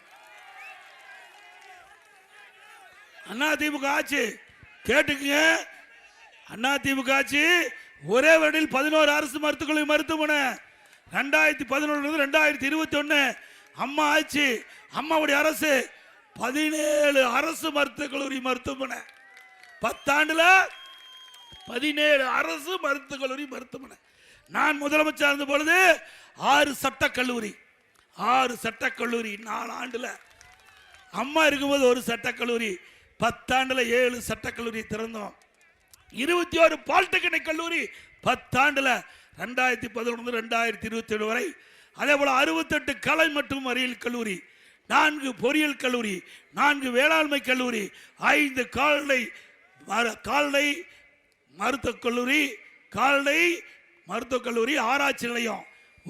அதிமுக ஆட்சி கேட்டுக்குங்க. அதிமுக ஆட்சி ஒரே வருடில் 11 அரசு மருத்துவமனை மருத்துவமனை. 2011 2021 அம்மா ஆட்சி, அம்மாவுடைய அரசு 17 அரசு மருத்துவக் கல்லூரி மருத்துவமனை. 10 ஆண்டுல 17 அரசு மருத்துவக் கல்லூரி மருத்துவமனை. நான் முதலமைச்சர் இருந்த பொழுது 6 சட்டக்கல்லூரி, 6 சட்டக்கல்லூரி 4 ஆண்டுல. அம்மா இருக்கும்போது ஒரு சட்டக்கல்லூரி, 10 ஆண்டுல 7 சட்டக்கல்லூரி திறந்தோம். 21 பாலிடெக்னிக் கல்லூரி 10 ஆண்டுல 2011 2027 வரை. அதே போல 68 கலை மற்றும் அறிவியல் கல்லூரி, 4 பொறியியல் கல்லூரி, 4 வேளாண்மை கல்லூரி, 5 கால்நடை மருத்துவக் கல்லூரி, கால்நடை மருத்துவக் கல்லூரி, ஆராய்ச்சி நிலையம்,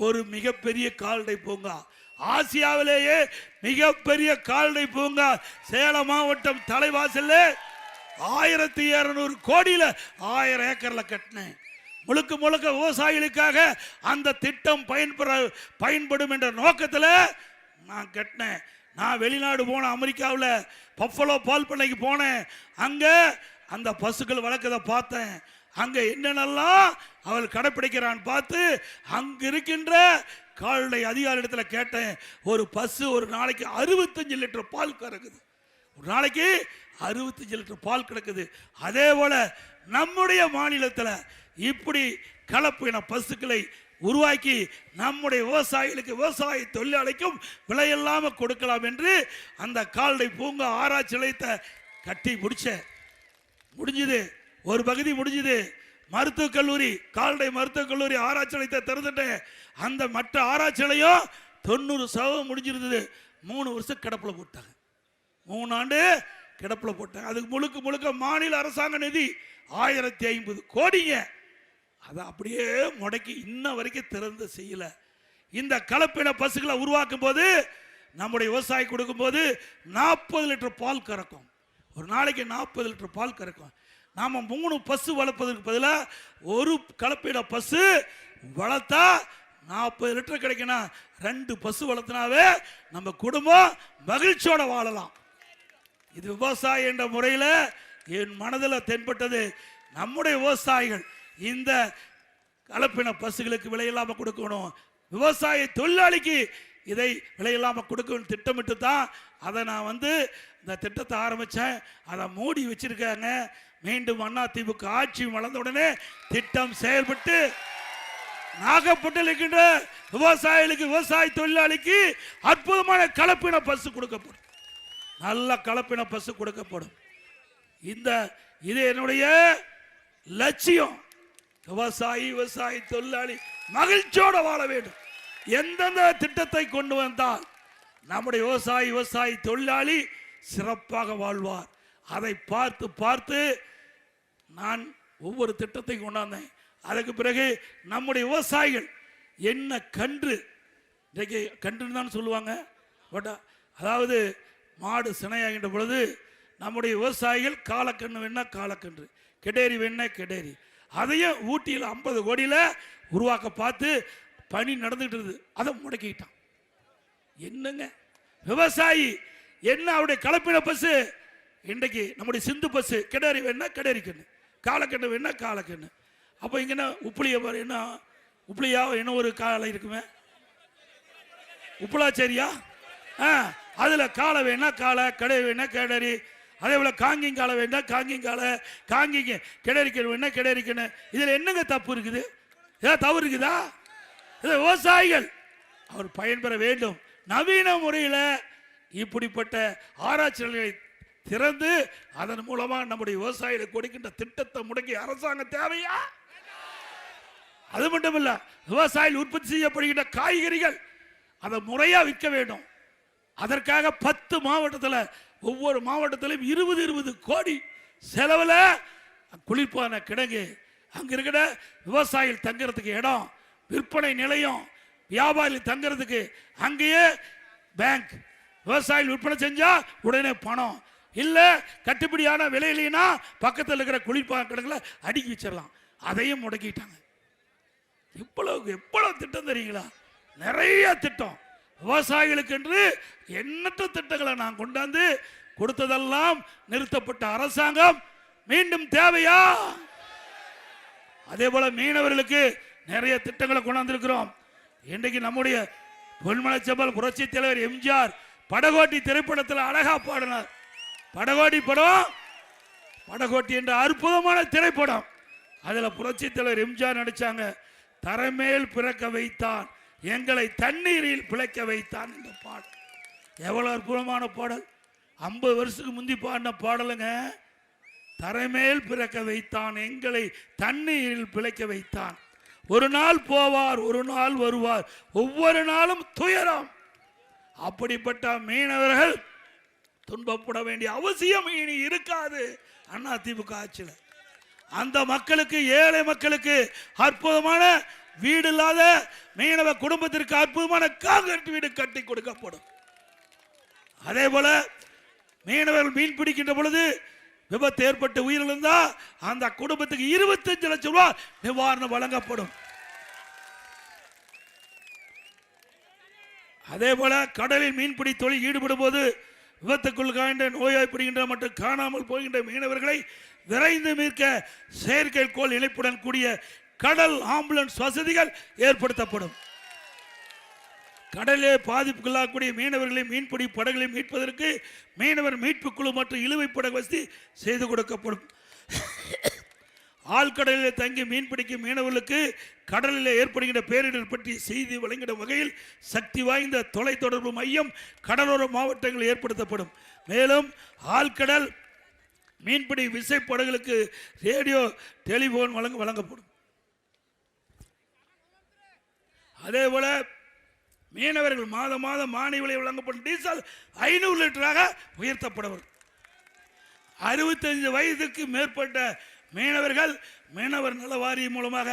ஒரு மிகப்பெரிய கால்நடை பூங்கா, ஆசியாவிலேயே மிகப்பெரிய கால்நடை பூங்கா சேலம் மாவட்டம் தலைவாசல்ல 1200 கோடியில 1000 ஏக்கர்ல கட்டினேன். முழுக்க முழுக்க விவசாயிகளுக்காக அந்த திட்டம் பயன்படும் என்ற நோக்கத்தில் நான் கட்டினேன். நான் வெளிநாடு போனேன், அமெரிக்காவில் பஃபலோ பால் பண்ணைக்கு போனேன். அங்க அந்த பசுக்கள் வளர்க்கதை பார்த்தேன். அங்க என்னென்னலாம் அவள் கடைப்பிடிக்கிறான் பார்த்து அங்க இருக்கின்ற கால்நடை அதிகாரிடத்துல கேட்டேன். ஒரு பசு ஒரு நாளைக்கு 65 லிட்டர் பால் கறக்குது. ஒரு நாளைக்கு 65 லிட்டர் பால் கிடக்குது. அதே போல நம்முடைய மாநிலத்தில் இப்படி கலப்பு இன பசுக்களை உருவாக்கி நம்முடைய விவசாயிகளுக்கு, விவசாய தொழிலாளிக்கும் விலையில்லாம கொடுக்கலாம் என்று அந்த கால்நடை பூங்கா ஆராய்ச்சி நிலையத்தை கட்டி முடிஞ்சது. ஒரு பகுதி முடிஞ்சது. மருத்துவக் கல்லூரி, கால்நடை மருத்துவக் கல்லூரி ஆராய்ச்சி நிலையத்தை திறந்துட்டேன். அந்த மற்ற ஆராய்ச்சி நிலையம் 90% முடிஞ்சிருந்தது. 3 வருஷம் கிடப்பில் போட்டாங்க. 3 ஆண்டு கிடப்பில் போட்டாங்க. அதுக்கு முழுக்க முழுக்க மாநில அரசாங்க நிதி 1050 கோடிங்க. அதை அப்படியே முடக்கி இன்ன வரைக்கும் திறந்து செய்யல. இந்த கலப்பின பசுகளை உருவாக்கும் போது நம்முடைய விவசாயி கொடுக்கும்போது 40 லிட்டர் பால் கறக்கும். ஒரு நாளைக்கு 40 லிட்டர் பால் கறக்கும். நாம 3 பசு வளர்ப்பதற்கு பதிலாக ஒரு கலப்பிட பசு வளர்த்தா 40 லிட்டர் கிடைக்கணும். 2 பசு வளர்த்தினாவே நம்ம குடும்பம் மகிழ்ச்சியோட வாழலாம். இது விவசாயம் என்ற முறையில் என் மனதில் தென்பட்டது. நம்முடைய விவசாயிகள் இந்த கலப்பின பசுகளுக்கு விலையில்லாமல் கொடுக்கணும், விவசாய தொழிலாளிக்கு இதை விலையில்லாமல் கொடுக்கணும் திட்டமிட்டு தான் அதை நான் இந்த திட்டத்தை ஆரம்பித்தேன். அதை மூடி வச்சிருக்காங்க. மீண்டும் அதிமுக ஆட்சி வளர்ந்த உடனே திட்டம் செயல்பட்டு நாகப்பட்டில் இருக்கின்ற விவசாயிகளுக்கு, விவசாய தொழிலாளிக்கு அற்புதமான கலப்பின பசு கொடுக்கப்படும். நல்ல கலப்பின பசு கொடுக்கப்படும். இது என்னுடைய லட்சியம். விவசாய தொழிலாளி மகிழ்ச்சியோட வாழ வேண்டும். எந்தெந்த திட்டத்தை கொண்டு வந்தால் நம்முடைய விவசாய தொழிலாளி சிறப்பாக வாழ்வார், அதை பார்த்து பார்த்து நான் ஒவ்வொரு திட்டத்தை கொண்டாந்தேன். அதுக்கு பிறகு நம்முடைய விவசாயிகள் என்ன கன்று, இன்றைக்கு கன்றுன்னு தான் சொல்லுவாங்க, அதாவது மாடு சினையாகின்ற பொழுது நம்முடைய விவசாயிகள் காலக்கன்று வேணா காலக்கன்று, கெடேரி வேணா கெடேரி, அதையும் ஊட்டியில் 50 கோடியில் உருவாக்க பார்த்து பணி நடந்துகிட்டு இருக்குது. அதை முடக்கிட்டான். என்னங்க விவசாயி என்ன அவருடைய கலப்பின பசு, இன்றைக்கு நம்முடைய சிந்து பசு கெடேரி வேணா கெடேரி கண்ணு, காலக்கண்ணு வேணா காலக்கண்ணு. அப்போ இங்கே உப்புளிய என்ன உப்புளியா என்ன ஒரு காலை இருக்குமே, உப்புளாச்சேரியா, அதில் காலை வேணா காலை, கடை வேணா கேடரி, அதே போல் காங்கிங் காலை வேணா காங்கிங் காலை, காங்கிங்க கிடரிக்கணும் வேணா கிடரிக்கணும். இதில் என்னங்க தப்பு இருக்குது? ஏதாவது தவறு இருக்குதா? இதை விவசாயிகள் அவர் பயன்பெற வேண்டும். நவீன முறையில் இப்படிப்பட்ட ஆராய்ச்சி நிலையங்களை திறந்து அதன் மூலமாக நம்முடைய விவசாயிகளுக்கு கொடுக்கின்ற திட்டத்தை முடக்கி அரசாங்கம் தேவையா? அது மட்டும் இல்ல, விவசாயிகள் உற்பத்தி செய்யப்படுகின்ற காய்கறிகள் அதை முறையா விற்க வேண்டும். அதற்காக 10 மாவட்டத்தில் ஒவ்வொரு மாவட்டத்திலும் 20 கோடி செலவில் குளிர்பான கிடங்கு, அங்க இருக்கிற விவசாயிகள் தங்கிறதுக்கு இடம், விற்பனை நிலையம், வியாபாரிகள் தங்கிறதுக்கு அங்கேயே பேங்க், விவசாயிகள் விற்பனை செஞ்சா உடனே பணம் இல்ல, கட்டுப்படியான விலையினா பக்கத்தில் இருக்கிற குளிர்பான கிடங்குல அடுக்கி வச்சிடலாம். அதையும் முடக்கிட்டாங்க. எவ்வளவு திட்டம் தெரியுங்களா? நிறைய திட்டம் விவசாயிகளுக்கு என்று எண்ணற்ற திட்டங்களை நான் கொண்டாந்து கொடுத்ததெல்லாம் நிறுத்தப்பட்ட அரசாங்கம் மீண்டும் தேவையா? அதே போல மீனவர்களுக்கு நிறைய திட்டங்களை கொண்டாந்திருக்கிறோம். இன்றைக்கு நம்முடைய பொன்மலைச்செம்மல் புரட்சி தலைவர் எம்ஜிஆர் படகோட்டி திரைப்படத்தில் அழகா பாடினார். படகோட்டி படம், படகோட்டி என்ற அற்புதமான திரைப்படம். அதில் புரட்சி தலைவர் எம்ஜிஆர் நடிச்சாங்க. தரைமேல் பிறக்க வைத்தான், எங்களை தண்ணீரில் பிழைக்க வைத்தான் என்ற பாடல். எவ்வளவு அற்புதமான பாடல்! 50 வருஷத்துக்கு முந்தி பாடின பாடலுங்க. தரைமேல் பிறக்க வைத்தான், எங்களை தண்ணீரில் பிழைக்க வைத்தான். ஒரு நாள் போவார், ஒரு நாள் வருவார், ஒவ்வொரு நாளும் துயரம். அப்படிப்பட்ட மீனவர்கள் துன்பப்பட வேண்டிய அவசியம் இனி இருக்காது அதிமுக ஆட்சியில். அந்த மக்களுக்கு, ஏழை மக்களுக்கு அற்புதமான வீடு இல்லாத மீனவ குடும்பத்திற்கு அற்புதமான காங்கிரீட் வீடு கட்டி கொடுக்கப்படும். அதே போல மீனவர்கள் மீன் பிடிக்கின்ற பொழுது விபத்து ஏற்பட்டு உயிரிழந்தா அந்த குடும்பத்துக்கு 25 லட்சம் ரூபாய் நிவாரணம் வழங்கப்படும். அதே போல கடலில் மீன்பிடி தொழில் ஈடுபடும் போது விபத்துக்குள் காய்ந்த நோய்வாய்ப்படுகின்ற மற்றும் காணாமல் போகின்ற மீனவர்களை விரைந்து மீட்க செயற்கைக்கோள் இணைப்புடன் கூடிய கடல் ஆம்புலன்ஸ் வசதிகள் ஏற்படுத்தப்படும். கடலிலே பாதிப்புக்குள்ளாகக்கூடிய மீனவர்களை மீன்பிடி படகுகளை மீட்பதற்கு மீனவர் மீட்பு குழு மற்றும் இழுவை படகு வசதி செய்து கொடுக்கப்படும். ஆழ்கடலில் தங்கி மீன்பிடிக்கும் மீனவர்களுக்கு கடலில் ஏற்படுகின்ற பேரிடர் பற்றி செய்தி வழங்கிட வகையில் சக்தி வாய்ந்த தொலைத்தொடர்பு மையம் கடலோர மாவட்டங்களில் ஏற்படுத்தப்படும். மேலும் ஆழ்கடல் மீன்பிடி விசைப்படகுகளுக்கு ரேடியோ டெலிபோன் வழங்கப்படும். அதே போல மீனவர்கள் மாதம் மானிய விலை வழங்கப்படும் டீசல் 500 லிட்டராக உயர்த்தப்படும். 65 வயதுக்கு மேற்பட்ட மீனவர்கள் மீனவர் நல வாரியம் மூலமாக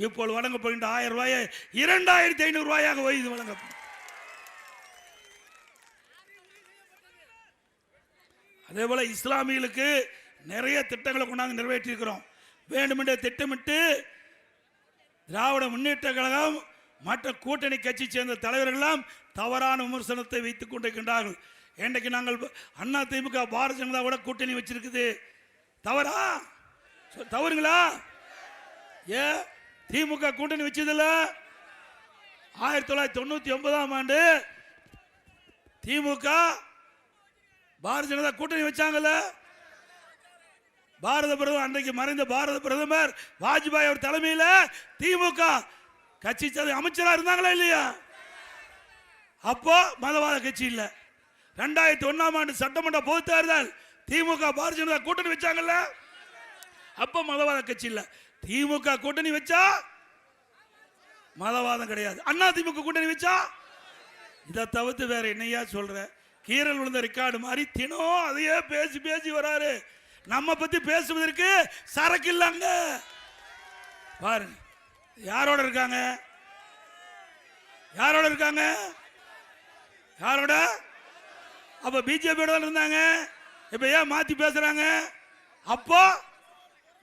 இப்போது வழங்கப்படுகின்ற 1000 ரூபாயை 2500 ரூபாயாக வழங்கப்படும். அதே போல இஸ்லாமியர்களுக்கு நிறைய திட்டங்களை கொண்டாந்து நிறைவேற்றியிருக்கிறோம். வேண்டுமென்றே திட்டமிட்டு திராவிட முன்னேற்ற கழகம் மற்ற கூட்டணி கட்சி சேர்ந்த தலைவர்களெல்லாம் தவறான விமர்சனத்தை வைத்துக் கொண்டிருக்கின்றார்கள். இன்றைக்கு நாங்கள் அண்ணா திமுக பாரதிய ஜனதாவோட கூட்டணி வச்சிருக்குது. தவறா? தவறுங்களா? ஏ திமுக கூட்டணி வச்சதில்ல. 1999ஆம் ஆண்டு திமுக பாரதிய ஜனதா கூட்டணி வச்சாங்கல்ல. பாரத பிரதமர் அன்றைக்கு மறைந்த பாரத பிரதமர் வாஜ்பாய் அவர் தலைமையில் திமுக கட்சி அமைச்சராக இருந்தாங்களா இல்லையா? அப்போ மதவாத கட்சி இல்ல. 2001ஆம் ஆண்டு சட்டமன்ற பொதுத் தேர்தல் திமுக பாரதிய ஜனதா கூட்டணி வச்சாங்கல்ல. அப்போ மதவாத கட்சி இல்ல. திமுக கூட்டணி வச்சா மதவாதம் கிடையாது. அண்ணா திமுக கூட்டணி வச்சா இதை தவிர்த்து வேற என்னையா சொல்ற? கீரல் விழுந்த ரெக்கார்டு மாதிரி தினம் அதையே பேசி பேசி வராரு. நம்ம பத்தி பேசுவதற்கு சரக்கு இல்லங்க. பாருங்க யாரோட இருக்காங்க, யாரோட இருக்காங்க, யாரோட? அப்ப பிஜேபியோட இருந்தாங்க. இப்ப ஏன் மாத்தி பேசுறாங்க? அப்போ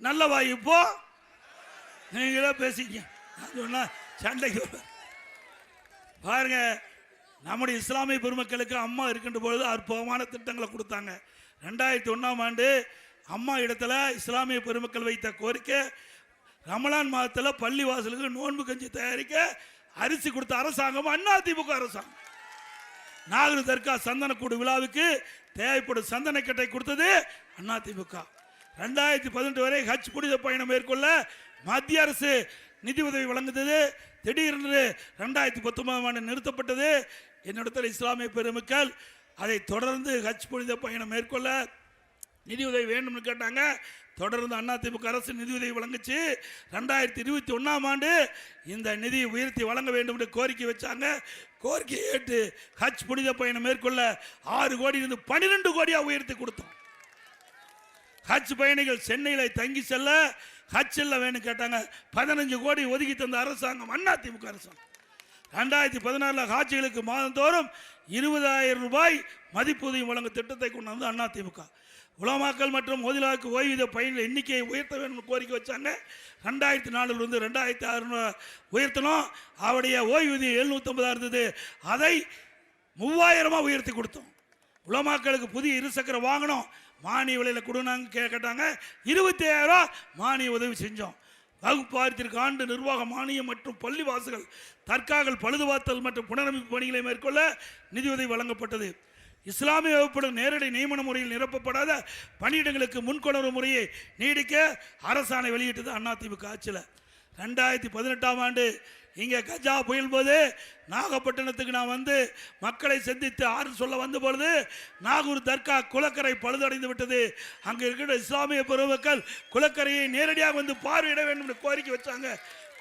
நல்ல வாய், இப்போ நீங்களே பேசிக்க சொன்னா சண்டைக்கு பாருங்க. நம்முடைய இஸ்லாமிய பெருமக்களுக்கு அம்மா இருக்கின்ற பொழுது அற்புதமான திட்டங்களை கொடுத்தாங்க. 2001ஆம் ஆண்டு அம்மா இடத்துல இஸ்லாமிய பெருமக்கள் வைத்த கோரிக்கை, ரமலான் மாதத்தில் பள்ளி வாசலுக்கு நோன்பு கஞ்சி தயாரிக்க அரிசி கொடுத்த அரசாங்கம் அண்ணா திமுக அரசாங்கம். நாகூர் தர்கா சந்தனக்கூடு விழாவுக்கு தேவைப்படும் சந்தனக்கட்டை கொடுத்தது அண்ணா திமுக. 2018 வரை ஹஜ் புனித பயணம் மேற்கொள்ள மத்திய அரசு நிதி உதவி வழங்குகிறது. திடீரென்று 2019ஆம் ஆண்டு நிறுத்தப்பட்டது. என்னிடத்தில் இஸ்லாமிய பெருமக்கள் அதை தொடர்ந்து ஹஜ் புனித பயணம் மேற்கொள்ள நிதி உதவி வேண்டும்னு கேட்டாங்க. தொடர்ந்து அதிமுக அரசு நிதி உதவி வழங்குச்சு. 2021ஆம் ஆண்டு இந்த நிதி உயர்த்தி வழங்க வேண்டும் என்று கோரிக்கை வச்சாங்க. கோரிக்கையை ஏற்று ஹஜ் புனித பயணம் மேற்கொள்ள 6 கோடியிலிருந்து 12 கோடியா உயர்த்தி கொடுத்தோம். ஹஜ் பயணிகள் சென்னையில் தங்கி செல்ல ஹஜ்ல வேணும் கேட்டாங்க. 15 கோடி ஒதுக்கி தந்த அரசாங்கம் அதிமுக அரசாங்கம். 2016 ஹாஜிகளுக்கு மாதந்தோறும் 20,000 ரூபாய் மதிப்பூதியம் வழங்கும் திட்டத்தை கொண்டு வந்து அதிமுக. உலமாக்கல் மற்றும் மோதிலாவுக்கு ஓய்வூதிய பயணிகள் எண்ணிக்கையை உயர்த்த வேண்டும் கோரிக்கை வச்சாங்க. 2004 2006 உயர்த்தணும். அவருடைய ஓய்வூதியம் 750 இருந்தது. அதை 3000 உயர்த்தி கொடுத்தோம். உலமாக்களுக்கு புதிய இருசக்கர வாங்கணும், மானிய விலையில் கொடுனாங்க கேட்டாங்க. 25,000 மானிய உதவி செஞ்சோம். வகுப்பாயத்திற்கு ஆண்டு நிர்வாக மானியம் மற்றும் பள்ளி வாசல்கள் தற்காகள் பழுதுபார்த்தல் மற்றும் புனரமைப்பு பணிகளை மேற்கொள்ள நிதியுதவி வழங்கப்பட்டது. இஸ்லாமிய வகுப்புடன் நேரடி நியமன முறையில் நிரப்பப்படாத பணியிடங்களுக்கு முன்கொணர்வு முறையை நீடிக்க அரசாணை வெளியிட்டது அதிமுக ஆட்சியில். 2018ஆம் ஆண்டு இங்கே கஜா புயல் போது நாகப்பட்டினத்துக்கு நான் வந்து மக்களை சந்தித்து ஆறு சொல்ல வந்த பொழுது நாகூர் தர்கா குளக்கரை பழுதடைந்து விட்டது. அங்கே இருக்கிற இஸ்லாமிய பெருமக்கள் குளக்கரையை நேரடியாக வந்து பார்வையிட வேண்டும் என்று கோரிக்கை வச்சாங்க.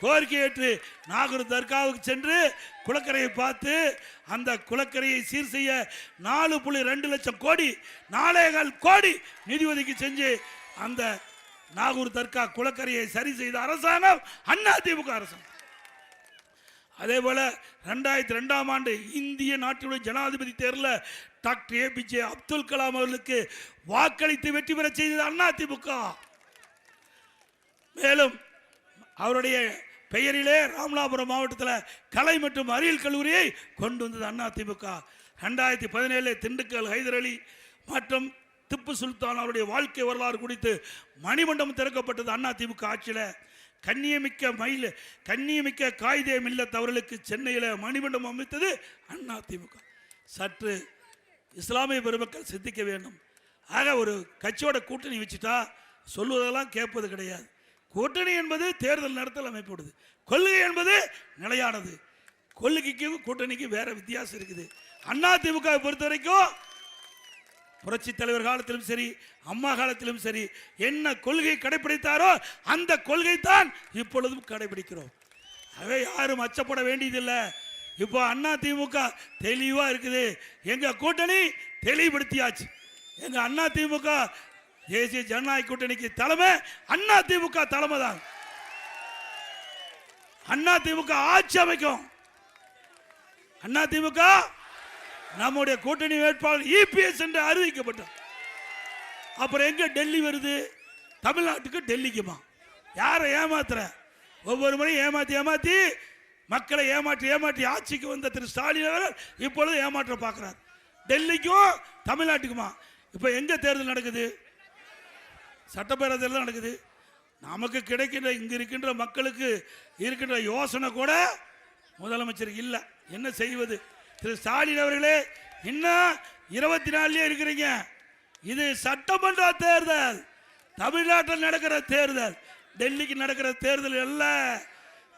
கோரிக்கை ஏற்று நாகூர் தர்காவுக்கு சென்று குளக்கரையை பார்த்து அந்த குளக்கரையை சீர் செய்ய 4.2 லட்சம் கோடி 4.25 கோடி நிதி ஒதுக்கி செஞ்சு அந்த நாகூர் தர்கா குளக்கரையை சரி செய்த அரசாங்கம் அதிமுக அரசாங்கம். அதே போல 2002ஆம் ஆண்டு இந்திய நாட்டுடைய ஜனாதிபதி தேர்தலில் டாக்டர் APJ அப்துல் கலாம் அவர்களுக்கு வாக்களித்து வெற்றி பெற செய்தது அதிமுக. மேலும் அவருடைய பெயரிலே ராமநாதபுரம் மாவட்டத்தில் கலை மற்றும் அறிவியல் கல்லூரியை கொண்டு வந்தது அதிமுக. 2017 திண்டுக்கல் ஹைதர் அலி மற்றும் திப்பு சுல்தான் அவருடைய வாழ்க்கை வரலாறு குறித்து மணிமண்டபம் திறக்கப்பட்டது அதிமுக ஆட்சியில். கண்ணியமிக்க காயிதே மில்லத் அவர்களுக்கு சென்னையில் மணிமண்டபம் அமைத்தது அதிமுக. சற்று இஸ்லாமிய பெருமக்கள் சிந்திக்க வேண்டும். ஆக ஒரு கட்சியோட கூட்டணி வச்சுட்டா சொல்வதெல்லாம் கேட்பது கிடையாது. கூட்டணி என்பது தேர்தல் நடத்தல் அமைப்படுது, கொள்கை என்பது நிலையானது. கொள்கைக்கும் கூட்டணிக்கு வேற வித்தியாசம் இருக்குது. அதிமுக பொறுத்த வரைக்கும் புரட்சி தலைவர் காலத்திலும் சரி அம்மா காலத்திலும் சரி என்ன கொள்கை கடைபிடித்தாரோ அந்த கொள்கை தான் இப்பொழுதும் கடைபிடிக்கிறோம். ஆகவே யாரும் அச்சப்பட வேண்டியதில்லை. இப்போ அதிமுக தெளிவா இருக்குது. எங்க கூட்டணி தெளிவுபடுத்தியாச்சு. எங்க அதிமுக தேசிய ஜனநாயக கூட்டணிக்கு தலைமை அதிமுக தலைமை தான். அதிமுக ஆட்சி அமைக்கும். அதிமுக நம்முடைய கூட்டணி வேட்பாளர் EPS என்று அறிவிக்கப்பட்டார். அப்புறம் எங்க டெல்லி வருது? தமிழ்நாட்டுக்கு டெல்லிக்குமா? யாரை ஏமாத்துற? ஒவ்வொரு முறையும் ஏமாத்தி மக்களை ஏமாற்றி ஆட்சிக்கு வந்த திரு ஸ்டாலின் அவர்கள் இப்பொழுது ஏமாற்ற பார்க்கிறார். டெல்லிக்கும் தமிழ்நாட்டுக்குமா? இப்ப எங்க தேர்தல் நடக்குது? சட்டப்பேரவை தேர்தல் நடக்குது. நமக்கு கிடைக்கின்ற இங்க இருக்கின்ற மக்களுக்கு இருக்கின்ற யோசனை கூட முதலமைச்சருக்கு இல்லை. என்ன செய்வது? திரு ஸ்டாலின் அவர்களே, இன்னும் 24 இருக்கிறீங்க. இது சட்டமன்ற தேர்தல், தமிழ்நாட்டில் நடக்கிற தேர்தல், டெல்லிக்கு நடக்கிற தேர்தல் அல்ல.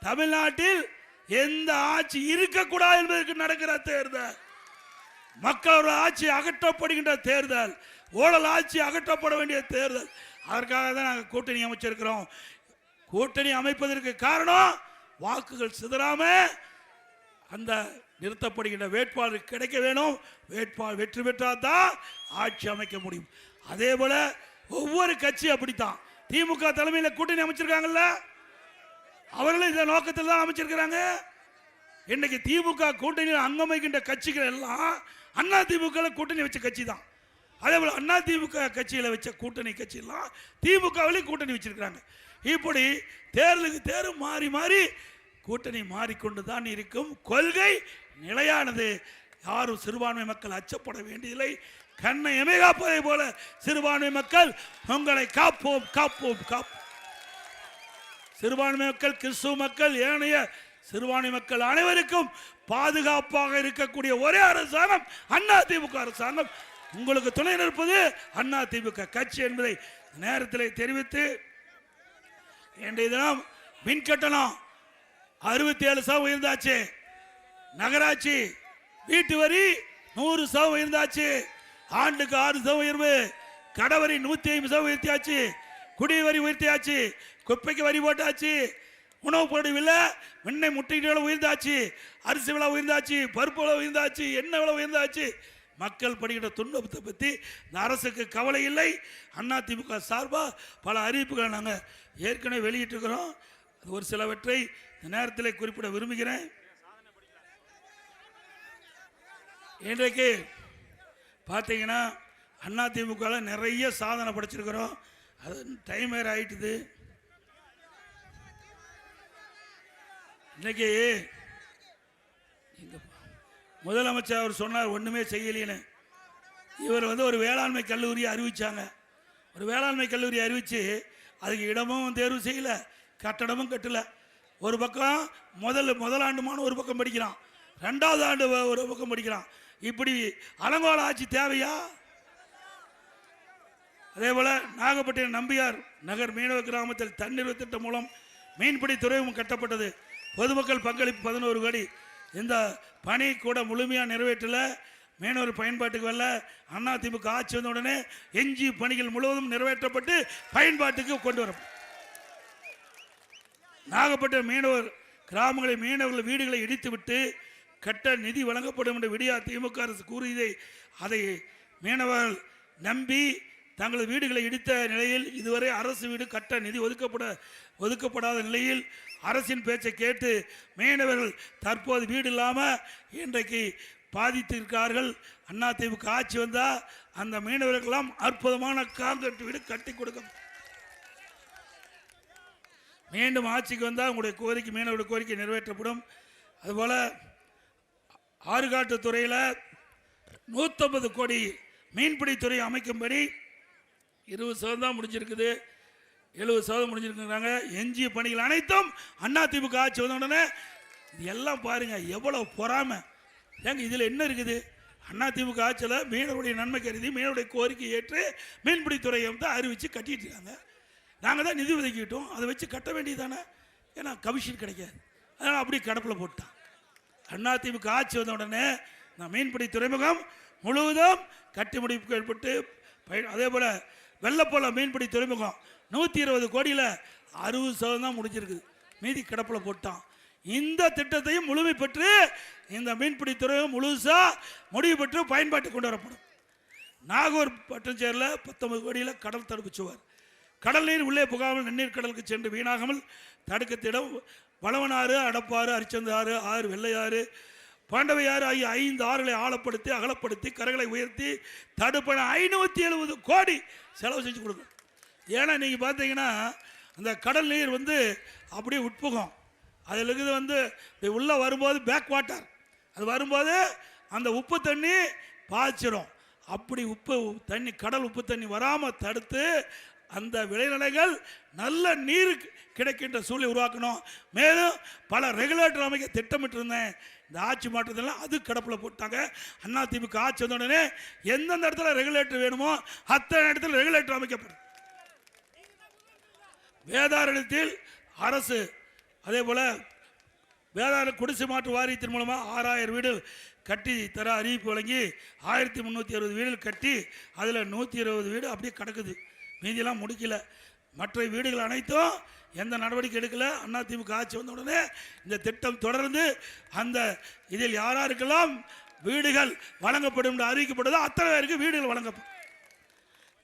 தமிழ்நாட்டில் எந்த ஆட்சி இருக்கக்கூடாது என்பதற்கு நடக்கிற தேர்தல், மக்களோட ஆட்சி அகற்றப்படுகின்ற தேர்தல், ஊழல் ஆட்சி அகற்றப்பட வேண்டிய தேர்தல். அதற்காக தான் நாங்கள் கூட்டணி அமைச்சிருக்கிறோம். கூட்டணி அமைப்பதற்கு காரணம் வாக்குகள் சிதறாம அந்த நிறுத்தப்படுகின்ற வேட்பாளர் கிடைக்க வேணும். வேட்பாளர் வெற்றி பெற்றால் தான் ஆட்சி அமைக்க முடியும். அதே போல ஒவ்வொரு கட்சி அப்படித்தான். திமுக தலைமையில் கூட்டணி அமைச்சிருக்காங்கல்ல, அவர்களும் இந்த நோக்கத்தில் தான் அமைச்சிருக்கிறாங்க. இன்னைக்கு திமுக கூட்டணியில் அங்கம் வைக்கின்ற கட்சிகள் எல்லாம் அண்ணா திமுக கூட்டணி வச்ச கட்சி தான். அதே போல அண்ணா திமுக கட்சியில வச்ச கூட்டணி கட்சியெல்லாம் திமுகவிலையும் கூட்டணி வச்சிருக்கிறாங்க. இப்படி தேர்தலுக்கு தேர்வு மாறி மாறி கூட்டணி மாறிக்கொண்டு தான் இருக்கும். கொள்கை நிலையானது. யாரும் சிறுபான்மை மக்கள் அச்சப்பட வேண்டியதில்லை. கண்ணை எமை காப்பதை போல சிறுபான்மை மக்கள் உங்களை காப்போம் காப்போம் காப்போம். சிறுபான்மை மக்கள், கிறிஸ்துவ மக்கள், ஏனைய சிறுபான்மை மக்கள் அனைவருக்கும் பாதுகாப்பாக இருக்கக்கூடிய ஒரே அரசாங்கம் அண்ணா திமுக அரசாங்கம். உங்களுக்கு துணை நிற்பது அண்ணா திமுக கட்சி என்பதை நேரத்தில் தெரிவித்து, இன்றைய தினம் மின் கட்டணம் 67% உயர்ந்தாச்சு. நகராட்சி வீட்டு வரி 100% உயர்ந்தாச்சு. ஆண்டுக்கு 6% உயர்வு. கடவரி 150% உயர்த்தியாச்சு. குடி வரி உயர்த்தியாச்சு. குப்பைக்கு வரி போட்டாச்சு. உணவு பொருள் விலை வெண்ணை முட்டைகள் உயர்ந்தாச்சு. அரிசி விலை உயர்ந்தாச்சு. பருப்பு விலை உயர்ந்தாச்சு. எண்ணெய் விலை உயர்ந்தாச்சு. மக்கள் படுகின்ற துன்பத்தை பற்றி இந்த அரசுக்கு கவலை இல்லை. அதிமுக சார்பாக பல அறிவிப்புகளை நாங்கள் ஏற்கனவே வெளியிட்டிருக்கிறோம். ஒரு சிலவற்றை இந்த நேரத்தில் குறிப்பிட விரும்புகிறேன். இன்றைக்கு பார்த்தீங்கன்னா அதிமுக நிறைய சாதனை படைச்சிருக்கிறோம். அது டைம் வேறு ஆயிட்டுது. இன்னைக்கு முதலமைச்சர் அவர் சொன்னார் ஒன்றுமே செய்யலின்னு. இவர் ஒரு வேளாண்மை கல்லூரியை அறிவிச்சாங்க. ஒரு வேளாண்மை கல்லூரி அறிவித்து அதுக்கு இடமும் தேர்வு செய்யலை, கட்டடமும் கட்டலை. ஒரு பக்கம் முதலாண்டுமான ஒரு பக்கம் படிக்கிறான், 2வது ஆண்டு ஒரு பக்கம் படிக்கிறான். இப்படி அலங்கோல ஆட்சி தேவையா? அதே போல நாகப்பட்டினம் நம்பியார் நகர் மீனவ கிராமத்தில் தண்ணீர் திட்டம் மூலம் மீன்பிடி துறைமுகம் கட்டப்பட்டது. பொதுமக்கள் பங்களிப்பு 11 கோடி. இந்த பணி கூட முழுமையாக நிறைவேற்றல, மீனவர் பயன்பாட்டுக்கு வரல. அதிமுக ஆட்சி வந்த உடனே எஞ்சி பணிகள் முழுவதும் நிறைவேற்றப்பட்டு பயன்பாட்டுக்கு கொண்டு வரும். நாகப்பட்டினம் மீனவர் கிராமங்களில் மீனவர்கள் வீடுகளை இடித்துவிட்டு கட்ட நிதி வழங்கப்படும் என்று விடியா திமுக அரசு கூறியதை அதை மீனவர்கள் நம்பி தங்களது வீடுகளை இடித்த நிலையில் இதுவரை அரசு வீடு கட்ட நிதி ஒதுக்கப்படாத நிலையில் அரசின் பேச்சை கேட்டு மீனவர்கள் தற்போது வீடு இல்லாமல் இன்றைக்கு பாதித்திருக்கிறார்கள். அதிமுக ஆட்சி வந்தால் அந்த மீனவர்களெல்லாம் அற்புதமான காங்கிரீட் வீடு கட்டி கொடுக்கும். மீண்டும் ஆட்சிக்கு வந்தால் உங்களுடைய கோரிக்கை, மீனவருடைய கோரிக்கை நிறைவேற்றப்படும். அதுபோல் ஆறுகாட்டுத்துறையில் 150 கோடி மீன்பிடித்துறை அமைக்கும்படி 20% தான் முடிஞ்சிருக்குது, 70% முடிஞ்சிருக்குறாங்க. எஞ்சிய பணிகள் அனைத்தும் அதிமுக ஆட்சி வந்த உடனே இது எல்லாம் பாருங்க எவ்வளவு பொறாமை. ஏங்க இதில் என்ன இருக்குது? அதிமுக ஆட்சியில் மீனவருடைய நன்மை கருதி மீனவருடைய கோரிக்கை ஏற்று மீன்பிடித்துறையை அறிவித்து கட்டிட்டு இருக்காங்க. நாங்கள் தான் நிதி ஒதுக்கிட்டோம், அதை வச்சு கட்ட வேண்டியதானே. ஏன்னா கமிஷன் கிடைக்காது, அதனால் அப்படி கடப்பில் போட்டான். அதிமுக ஆட்சி வந்த உடனே நான் மீன்பிடி துறைமுகம் முழுவதும் கட்டி முடிப்பு ஏற்பட்டு, அதே போல் வெள்ளப்போல மீன்பிடி துறைமுகம் 120 கோடியில் 60% தான் முடிஞ்சிருக்குது, மீதி கிடப்பில் போட்டான். இந்த திட்டத்தையும் முழுமை பெற்று இந்த மீன்பிடி துறைமுகம் முழுசாக முடிவு பெற்று பயன்பாட்டுக்கு கொண்டு வரப்படும். நாகூர் பட்டஞ்சேரில் 19 கோடியில் கடல் தடுப்பு சுவர். கடல் நீர் உள்ளே புகாமல் நன்னீர் கடலுக்கு சென்று வீணாகாமல் தடுக்கத்திடம் வளவனாறு, அடப்பாறு, அரிச்சந்தாறு, ஆறு, வெள்ளையாறு, பாண்டவையாறு ஆகிய 5 ஆறுகளை ஆழப்படுத்தி அகலப்படுத்தி கரைகளை உயர்த்தி தடுப்பண 570 கோடி செலவு செஞ்சு கொடுக்கும். ஏன்னா நீங்கள் பார்த்தீங்கன்னா அந்த கடல் நீர் வந்து அப்படியே உட்புகும். அதில் இருக்குது வந்து உள்ளே வரும்போது பேக் வாட்டர், அது வரும்போது அந்த உப்பு தண்ணி பாய்ச்சிரும். அப்படி உப்பு தண்ணி, கடல் உப்பு தண்ணி வராமல் தடுத்து அந்த விளைநிலைகள் நல்ல நீர் கிடைக்கின்ற சூழலை உருவாக்கணும். மேலும் பல ரெகுலேட்டர் அமைக்க திட்டமிட்டு இருந்தேன். இந்த ஆட்சி மாற்றத்தெல்லாம் அது கடப்பில் போட்டாங்க. அதிமுக ஆட்சி வந்த உடனே எந்தெந்த இடத்துல ரெகுலேட்டர் வேணுமோ அத்தனை இடத்துல ரெகுலேட்டர் அமைக்கப்படும். வேதாரண்யத்தில் அரசு அதே போல வேதாரண்ய குடிசை மாற்று வாரியத்தின் மூலமாக 6000 வீடு கட்டி தர அறிவிப்பு வழங்கி 1360 வீடுகள் கட்டி அதில் 120 வீடு அப்படியே கிடக்குது. மீதியெல்லாம் முடிக்கல. மற்ற வீடுகள் அனைத்தும் எந்த நடவடிக்கை எடுக்கல. அதிமுக ஆட்சி வந்த உடனே இந்த திட்டம் தொடர்ந்து அந்த இதில் யாராருக்கெல்லாம் வீடுகள் வழங்கப்படும் என்று அறிவிக்கப்பட்டதோ அத்தனை பேருக்கு வீடுகள் வழங்கப்படும்.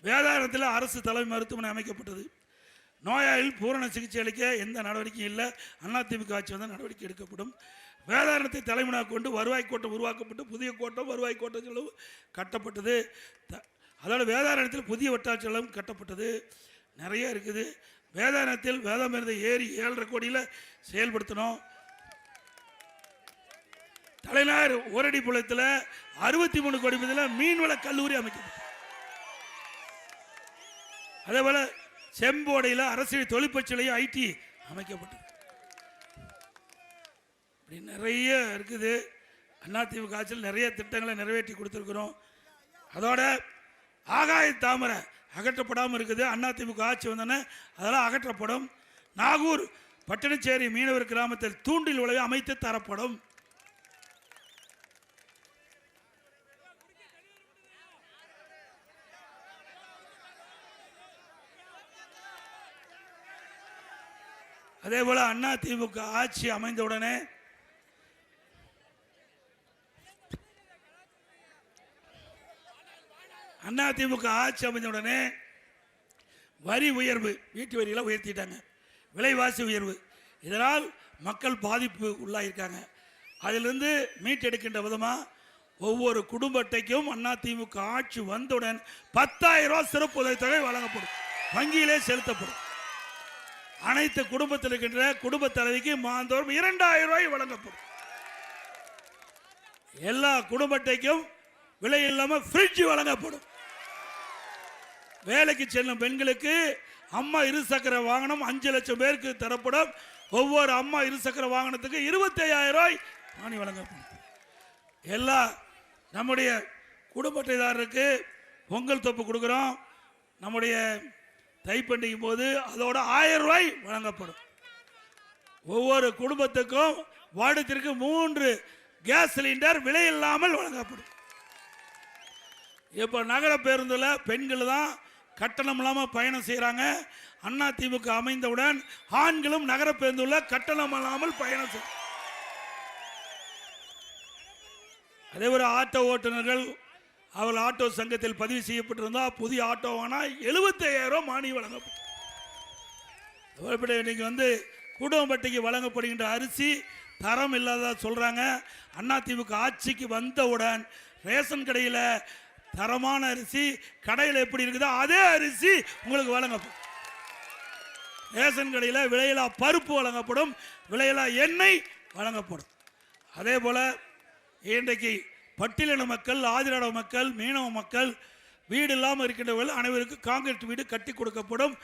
வேதாரண்யத்தில் அரசு தலைமை மருத்துவமனை அமைக்கப்பட்டது. நோயாளிகள் பூரண சிகிச்சை அளிக்க எந்த நடவடிக்கையும் இல்லை. அதிமுக ஆட்சி வந்தால் நடவடிக்கை எடுக்கப்படும். வேதாரண்யத்தை தலைமையாக கொண்டு வருவாய் கோட்டம் உருவாக்கப்பட்டு புதிய கோட்டம் வருவாய் கோட்டம் செலவு கட்டப்பட்டது. அதோட வேதாரண்யத்தில் புதிய வட்டாட்சியெல்லாம் கட்டப்பட்டது. நிறைய இருக்குது. வேதாரண்யத்தில் வேதாமிருந்த ஏரி 7.5 கோடியில் செயல்படுத்தணும். தலைநகர் ஓரடிப்புலத்தில் 63 கோடி மதியில் மீன்வள கல்லூரி அமைக்கப்பட்டது. அதே போல செம்போடையில் அரசியல் தொழிற்பயிற்சியிலையும் ஐடி அமைக்கப்பட்டது. இப்படி நிறைய இருக்குது. அதிமுக ஆட்சியில் நிறைய திட்டங்களை நிறைவேற்றி கொடுத்துருக்கிறோம். அதோட ஆகாய தாமரை அகற்றப்படாமல் இருக்குது. அதிமுக ஆட்சி வந்தோன்னே அதெல்லாம் அகற்றப்படும். நாகூர் பட்டணச்சேரி மீனவர் கிராமத்தில் தூண்டில் உலகை அமைத்து தரப்படும். அதே போல அதிமுக ஆட்சி அமைந்தவுடனே அதிமுக ஆட்சி அமைந்தவுடனே வரி உயர்வு, வீட்டு வரிகளை உயர்த்திட்டாங்க. விலைவாசி உயர்வு, இதனால் மக்கள் பாதிப்பு உள்ளாயிருக்காங்க. அதிலிருந்து மீட்டெடுக்கின்ற விதமாக ஒவ்வொரு குடும்ப அட்டைக்கும் அதிமுக ஆட்சி வந்தவுடன் 10,000 ரூபாய் சிறப்பு உதவித்தொகை வழங்கப்படும். வங்கியிலே செலுத்தப்படும். அனைத்து குடும்பத்தில் இருக்கின்ற குடும்ப தலைவிக்கு மாதந்தோறும் 2,000 ரூபாய் வழங்கப்படும். எல்லா குடும்ப அட்டைக்கும் விலை இல்லாமல் ஃப்ரிட்ஜ் வழங்கப்படும். வேலைக்கு செல்லும் பெண்களுக்கு அம்மா இருசக்கர வாகனம் 5 லட்சம் பேருக்கு தரப்படும். ஒவ்வொரு அம்மா இருசக்கர வாகனத்துக்கு 25,000 ரூபாய் மானியம் வழங்கப்படும். எல்லா நம்முடைய குடும்ப அட்டைதாரருக்கு பொங்கல் தொப்பு கொடுக்குறோம். நம்முடைய தைப்பண்டிகை போது அதோட 1000 ரூபாய் வழங்கப்படும். ஒவ்வொரு குடும்பத்துக்கும் வாரத்திற்கு 3 கேஸ் சிலிண்டர் விலை இல்லாமல் வழங்கப்படும். இப்போ நகர பேருந்தில் பெண்கள் தான் கட்டணம் இல்லாமல் பயணம் செய்கிறாங்க. அதிமுக அமைந்தவுடன் ஆண்களும் நகர பேருந்தில் கட்டணம் இல்லாமல் பயணம் செய்ய. அதே ஒரு ஆட்டோ ஓட்டுநர்கள் அவள் ஆட்டோ சங்கத்தில் பதிவு செய்யப்பட்டிருந்தால் புதிய ஆட்டோ வாங்கினால் 75,000 ரூபாய் மானியம் வழங்கப்படும். இன்னைக்கு வந்து குடும்ப அட்டைக்கு வழங்கப்படுகின்ற அரிசி தரம் இல்லாத சொல்றாங்க. அதிமுக ஆட்சிக்கு வந்தவுடன் ரேஷன் கடையில் தரமான அரிசி கடையில் எப்படி இருக்குதோ அதே அரிசி உங்களுக்கு வழங்கப்படும். ரேஷன் கடையில் விலையில்லா பருப்பு வழங்கப்படும், விலையில்லா எண்ணெய் வழங்கப்படும். அதே போல இன்றைக்கு பட்டியலின மக்கள், ஆதிராட மக்கள், மீனவ மக்கள் வீடு இல்லாமல் இருக்கின்றவர்கள் அனைவருக்கும் காங்கிரீட் வீடு கட்டி கொடுக்கப்படும்.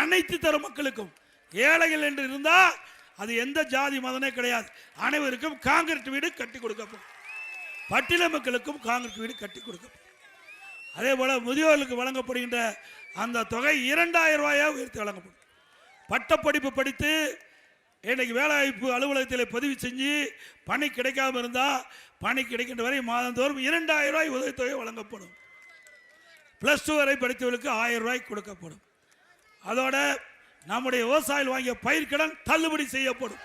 அனைத்து தர மக்களுக்கும், ஏழைகள் என்று இருந்தால் அது எந்த ஜாதி மதமே கிடையாது, அனைவருக்கும் காங்கிரீட் வீடு கட்டி கொடுக்கப்படும். பட்டியல மக்களுக்கும் காங்கிரீட் வீடு கட்டி கொடுக்கப்படும். அதே போல முதியோர்களுக்கு வழங்கப்படுகின்ற அந்த தொகை 2,000 ரூபாயாக உயர்த்தி வழங்கப்படும். பட்டப்படிப்பு படித்து இன்றைக்கு வேலைவாய்ப்பு அலுவலகத்தில் பதிவு செஞ்சு பணி கிடைக்காம இருந்தால் பணி கிடைக்கின்ற வரை மாதந்தோறும் 2,000 ரூபாய் உதவித்தொகை வழங்கப்படும். +2 வரை படித்தவர்களுக்கு 1000 ரூபாய் கொடுக்கப்படும். அதோட நம்முடைய விவசாயிகள் வாங்கிய பயிர்க்கடன் தள்ளுபடி செய்யப்படும்.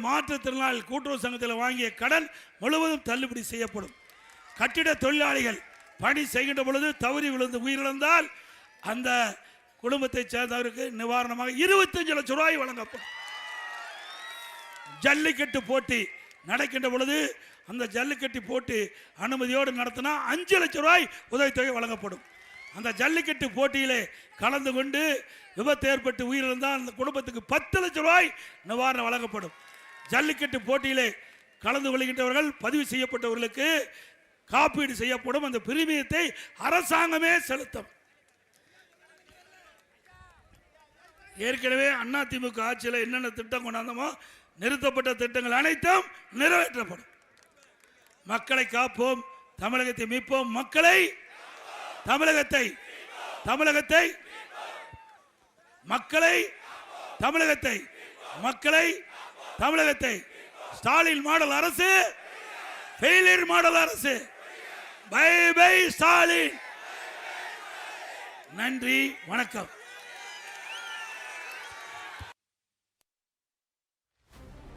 மாற்றுத்திறனாளி கூட்டுறவு சங்கத்தில் வாங்கிய கடன் முழுவதும் தள்ளுபடி செய்யப்படும். கட்டிட தொழிலாளிகள் பணி செய்கின்ற பொழுது தவறி விழுந்து உயிரிழந்தால் அந்த குடும்பத்தை சேர்ந்தவருக்கு நிவாரணமாக 25 லட்சம் ரூபாய் வழங்கப்படும். ஜல்லிக்கட்டு போட்டி நடக்கின்ற பொழுது அந்த ஜல்லிக்கட்டு போட்டி அனுமதியோடு நடத்தினா 5 லட்சம் ரூபாய் உதவித்தொகை வழங்கப்படும். அந்த ஜல்லிக்கட்டு போட்டியிலே கலந்து கொண்டு விபத்து ஏற்பட்டு உயிரிழந்தால் அந்த குடும்பத்துக்கு 10 லட்சம் ரூபாய் நிவாரணம் வழங்கப்படும். ஜல்லிக்கட்டு போட்டியிலே கலந்து கொள்கின்றவர்கள் பதிவு செய்யப்பட்டவர்களுக்கு காப்பீடு செய்யப்படும். அந்த பிரீமியத்தை அரசாங்கமே செலுத்தும். ஏற்கனவே அதிமுக ஆட்சியில் என்னென்ன திட்டம் கொண்டாந்தோமோ நிறுத்தப்பட்ட திட்டங்கள் அனைத்தும் நிறைவேற்றப்படும். மக்களை காப்போம், தமிழகத்தை மீட்போம், மக்களை தமிழகத்தை தமிழகத்தை மக்களை தமிழகத்தை மக்களை தமிழகத்தை ஸ்டாலின் மாடல் அரசு, ஃபெயிலியர் மாடல் அரசு. Bye bye Stalin. நன்றி, வணக்கம்.